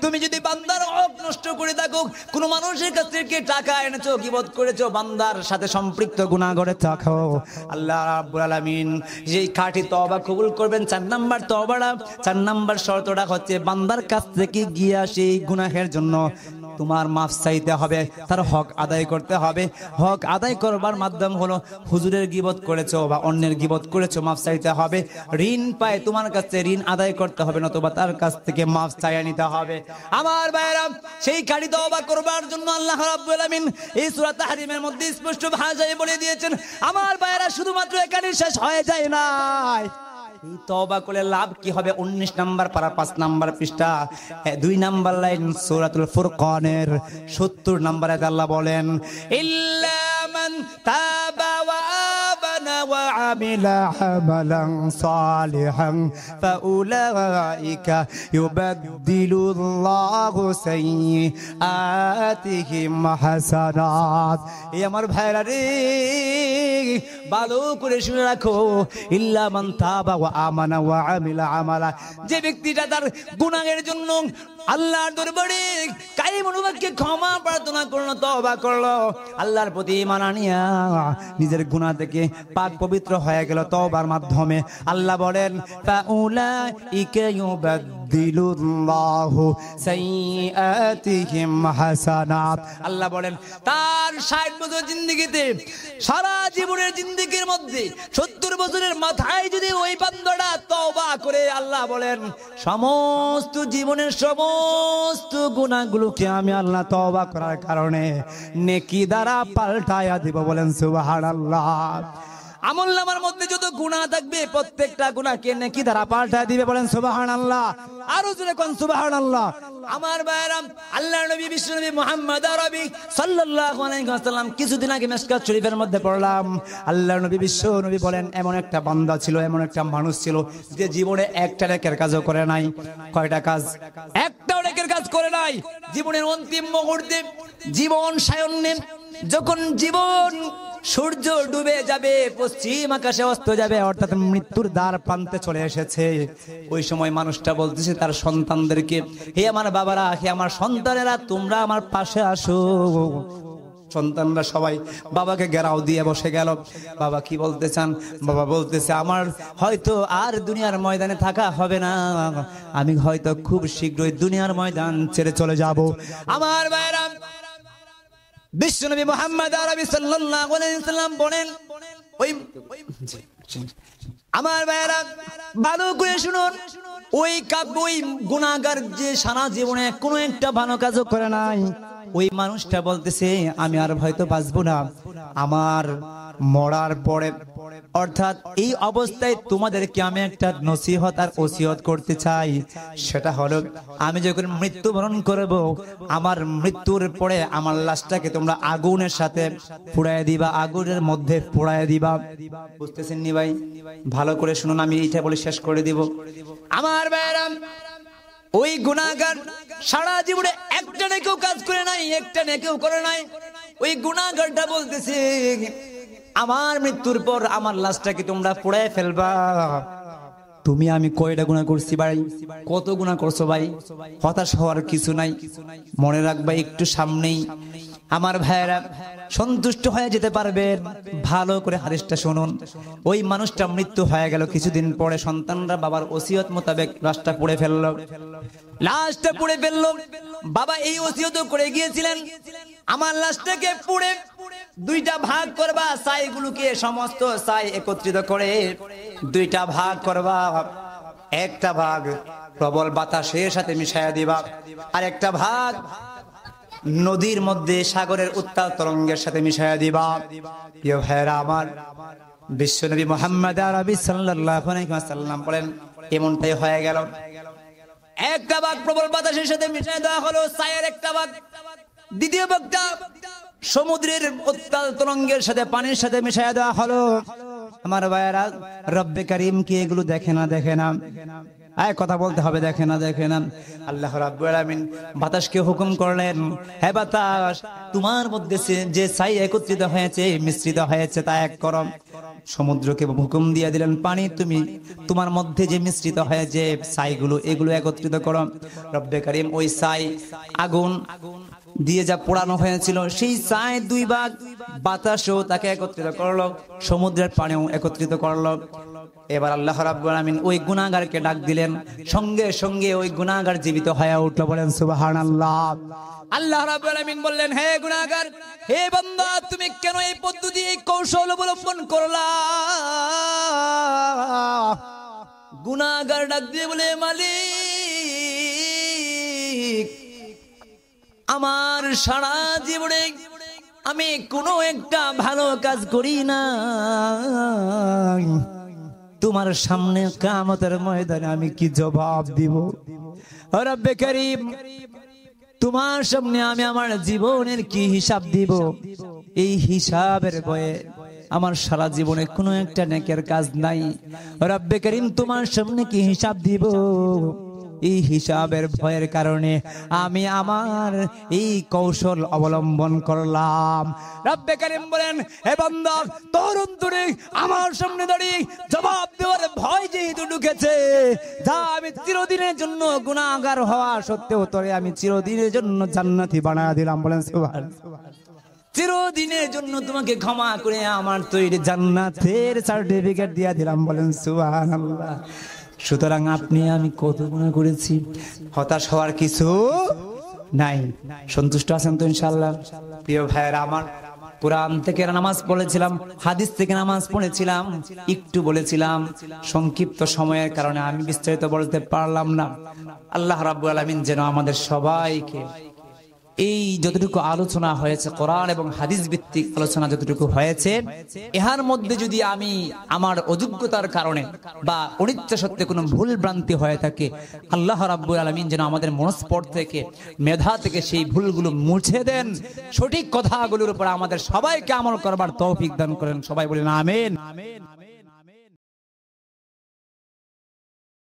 তুমি যদি বান্দার হক নষ্ট করে থাকো, কোন মানুষের কাছ থেকে টাকা এনেছো, গীবত করেছো, বান্দার সাথে সম্পৃক্ত গুনাহ করে থাকো, আল্লাহ রাব্বুল আলামিন যেই খাঁটি তওবা কবুল করবেন। 4 নাম্বার তওবাটা, 4 নাম্বার শর্তটা হচ্ছে বান্দার কাছ থেকে গিয়া সেই গুনাহের জন্য তোমার মাফ চাইতে হবে, তার হক আদায় করতে হবে। হক আদায় করবার মাধ্যম হলো হুজুরের গীবত করেছো বা অন্যের গীবত করেছো, মাফ চাইতে হবে। ঋণ পায় তোমার কাছে, ঋণ আদায় করতে হবে, নতুবা তার কাছ থেকে মাফ চাইয়া নিতে হবে। আমার ভাইরা, সেই কারি তওবা করবার জন্য আল্লাহ রাব্বুল আলামিন এই সূরা তাহরিমের মধ্যে স্পষ্ট ভাষায় বলে দিয়েছেন। আমার ভাইরা, শুধুমাত্র এখানে শেষ হয়ে যায় না, এই তওবা করলে লাভ কি হবে? 19 নাম্বার পারা 5 নাম্বার পৃষ্ঠা 2 নাম্বার লাইন সূরাতুল ফুরকানের 70 নম্বরে আল্লাহ বলেন ইল্লা মান তাবা ওয়া আমানা ওয়া আমিলা আমালান সালিহান ফাউলাইকা ইউবাদদিলুল্লাহু সাইয়্যাতিহিম হাসানাত। এই আমার ভাইরা রে, ভালো করে শুনে রাখো, ইল্লা মান তাবা ওয়া আমানা ওয়া আমিলা আমালা, যে ব্যক্তিটা তার গুনাহের জন্য আল্লাহর দরবারে কায়েমুল বাক্যে ক্ষমা প্রার্থনা করলো, তওবা করলো, আল্লাহর প্রতি ঈমান আনিয়া নিজের গুনাহ থেকে পাক পবিত্র হয়ে গেল তওবার মাধ্যমে, আল্লাহ বলেন ফাউলাইকা ইউবাদদিলুল্লাহু সাইয়্যাতিহিম হাসানাত। আল্লাহ বলেন তার 60 বছর জিন্দেগিতে, সারা জীবনের জিন্দেগির মধ্যে 70 বছরের মাথায় যদি ওই বান্দাটা তওবা করে, আল্লাহ বলেন সমস্ত জীবনের সমস্ত গুনাহগুলোকে আমি আল্লাহ তওবা করার কারণে নেকি দ্বারা পাল্টায়া দিব। বলেন সুবহানাল্লাহ। আমলনামার মধ্যে যত গুনাহ থাকবে প্রত্যেকটা গুনাহকে নেকি দ্বারা পাল্টায়া দিবে। বলেন সুবহানাল্লাহ। আরো জোরে কোন সুবহানাল্লাহ। আমার ভাইরা, আল্লাহর নবী বিশ্বনবী মুহাম্মদ আরবি সাল্লাল্লাহু আলাইহি ওয়াসাল্লাম কিছুদিন আগে মিশকাত শরীফের মধ্যে পড়লাম, আল্লাহর নবী বিশ্বনবী বলেন এমন একটা বান্দা ছিল, এমন একটা মানুষ ছিল যে জীবনে একটা নেকের কাজও করে নাই। কয়টা কাজ? একটাও নেকের কাজ করে নাই। জীবনের অন্তিম মুহূর্তে, জীবন সায়ন্নে, যখন জীবন সূর্য ডুবে যাবে, পশ্চিম আকাশে অস্ত যাবে, অর্থাৎ মৃত্যুর দ্বার প্রান্তে চলে এসেছে, ওই সময় মানুষটা বলতেছে তার সন্তানদেরকে, হে আমার বাবারা, হে আমার সন্তানেরা, তোমরা আমার পাশে আসো। সন্তানরা সবাই বাবাকে ঘেরাও দিয়ে বসে গেল। বাবা কি বলতে চান? বাবা বলতেছে আমার হয়তো আর দুনিয়ার ময়দানে থাকা হবে না, আমি হয়তো খুব শীঘ্রই দুনিয়ার ময়দান ছেড়ে চলে যাব। আমার ভাইরা, বিশ্বনবী মুহাম্মদ আরবি সাল্লাল্লাহু আলাইহি ওয়াসাল্লাম বলেন, ওই আমার ভাইরা ভালো করে শুনুন, ওই গুনাহগার যে সারা জীবনে কোনো একটা ভালো কাজও করে নাই, ওই মানুষটা বলতেছে আমি আর হয়তো বাঁচবো না, আমার মরার পরে, অর্থাৎ এই অবস্থায় তোমাদেরকে আমি একটা নসিহত আর ওসিয়ত করতে চাই। সেটা হলো আমি যখন মৃত্যুবরণ করব, আমার মৃত্যুর পরে আমার লাশটাকে তোমরা আগুনের সাথে পুড়ায় দিবা, আগুনের মধ্যে পুড়ায় দিবা। বুঝতেছেন নি ভাই? ভালো করে শুনুন, আমি এইটা বলে শেষ করে দিব। আমার ভাইরা, ওই গুনাহগার সারা জীবনে একটা নেকেও কাজ করে নাই, একটা নেকেও করে নাই, ওই গুনাহগারটা বলতেছে, আমার মৃত্যুর পর আমার লাশটাকে তোমরা পোড়ায় ফেলবা। তুমি আমি কয়টা গুনাহ করছি ভাই? কত গুনাহ করছো ভাই? হতাশ হওয়ার কিছু নাই, মনে রাখবা একটু সামনেই আমার ভাইয়েরা সন্তুষ্ট হয়ে যেতে পারবেন। ভালো করে হাদিসটা শুনুন। ওই মানুষটা মৃত্যু হয়ে গেল, কিছুদিন পরে সন্তানরা বাবার ওসিয়ত মোতাবেক লাশটা পুড়ে ফেললো। লাশটা পুড়ে ফেললো। বাবা এই ওসিয়ত করে গিয়েছিলেন, আমার লাশটাকে পুড়ে দুইটা ভাগ করবা, ছাইগুলোকে সমস্ত ছাই একত্রিত করে দুইটা ভাগ করবা। একটা ভাগ প্রবল বাতাসের সাথে মিশাইয়া দিবা, আর একটা ভাগ নদীর মধ্যে সাগরের উত্তাল তরঙ্গের সাথে মিশাইয়া দিবা। প্রিয় ভাইরা আমার, বিশ্বনবী মুহাম্মদ আরবি সাল্লাল্লাহু আলাইহি ওয়াসাল্লাম বলেন এমনটাই হয়ে গেল। একটা ভাগ প্রবল বাতাসের সাথে মিশাইয়া দেওয়া হলো, ছায়ের একটা ভাগ। দ্বিতীয় ভাগটা সমুদ্রের উত্তাল তরঙ্গের সাথে পানির সাথে মিশাইয়া দেওয়া হলো। আমার ভাইয়েরা, রব্বে কারীম কি এগুলো দেখে না? দেখে না? আয় কথা বলতে হবে, দেখে না? দেখে না? আল্লাহ রাব্বুল আলামিন বাতাসকে হুকুম করলেন, হে বাতাস, তোমার মধ্যে যে ছাই একত্রিত হয়েছে, মিশ্রিত হয়েছে, তা এক করো। সমুদ্রকে হুকুম দিয়ে দিলেন, পানি তুমি তোমার মধ্যে যে মিশ্রিত হয়েছে ছাইগুলো, এগুলো একত্রিত করো। রব্বে কারীম ওই ছাই আগুন দিয়ে যা পোড়ানো হয়েছিল, সেই ছাই দুই ভাগ, বাতাসও তাকে একত্রিত করলো, সমুদ্রের পানিও একত্রিত করলো। এবার আল্লাহ রাব্বুল আলামিন ওই গুনাহগারকে ডাক দিলেন, সঙ্গে সঙ্গে ওই গুনাহগার জীবিত হয়ে উঠলো। বলেন সুবহানাল্লাহ। আল্লাহ রাব্বুল আলামিন বললেন, হে গুনাহগার, হে বান্দা, তুমি কেন এই পদ্ধতি, এই কৌশল অবলম্বন করলা? গুনাহগার ডাক দিয়ে বলে, মালিক, আমার সারা জীবনে আমি কোনো একটা ভালো কাজ করি না। তোমার সামনে কিয়ামতের ময়দানে আমি কি জবাব দিব? রব্বে কারীম, তোমার সামনে আমি আমার জীবনের কি হিসাব দিব? এই হিসাবের ভয়ে আমার সারা জীবনে কোনো একটা নেকের কাজ নাই। রব্বে কারীম, তোমার সামনে কি হিসাব দিব? এই হিসাবের ভয়ের কারণে আমি আমার এই কৌশল অবলম্বন করলাম। রব্বে কারীম বলেন, হে বান্দা, তোর অন্তরে আমার সামনে দাঁড়িয়ে জবাব দেওয়ার ভয় যেহেতু ঢুকেছে, যা আমি চিরদিনের জন্য গুনাহগার হওয়া সত্ত্বেও তোরে আমি চিরদিনের জন্য জান্নাতি বানায়া দিলাম। বলেন সুবহানাল্লাহ। চিরদিনের জন্য তোমাকে ক্ষমা করে আমার তৈরি জান্নাতের সার্টিফিকেট দিয়ে দিলাম। বলেন সুবহানাল্লাহ। সুতরাং আপনি আমি কত গুনাহ করেছি, হতাশ হওয়ার কিছু নাই। সন্তুষ্ট আছেন তো ইনশাআল্লাহ? প্রিয় ভাইয়েরা আমার, কোরআন থেকে নামাজ পড়েছিলাম, হাদিস থেকে নামাজ পড়েছিলাম, একটু বলেছিলাম, সংক্ষিপ্ত সময়ের কারণে আমি বিস্তারিত বলতে পারলাম না। আল্লাহ রাব্বুল আলামিন যেন আমাদের সবাইকে এই যতটুকু আলোচনা হয়েছে, কোরআন এবং হাদিস ভিত্তিক আলোচনা যতটুকু হয়েছে, এর মধ্যে যদি আমি আমার অযোগ্যতার কারণে বা অনিচ্ছা সত্ত্বে কোনো ভুল ভ্রান্তি হয়ে থাকে, আল্লাহ রাব্বুল আলামিন যেন আমাদের মনস্পট থেকে, মেধা থেকে সেই ভুলগুলো মুছে দেন, সঠিক কথাগুলোর উপর আমাদের সবাইকে আমল করবার তৌফিক দান করেন। সবাই বলেন আমিন।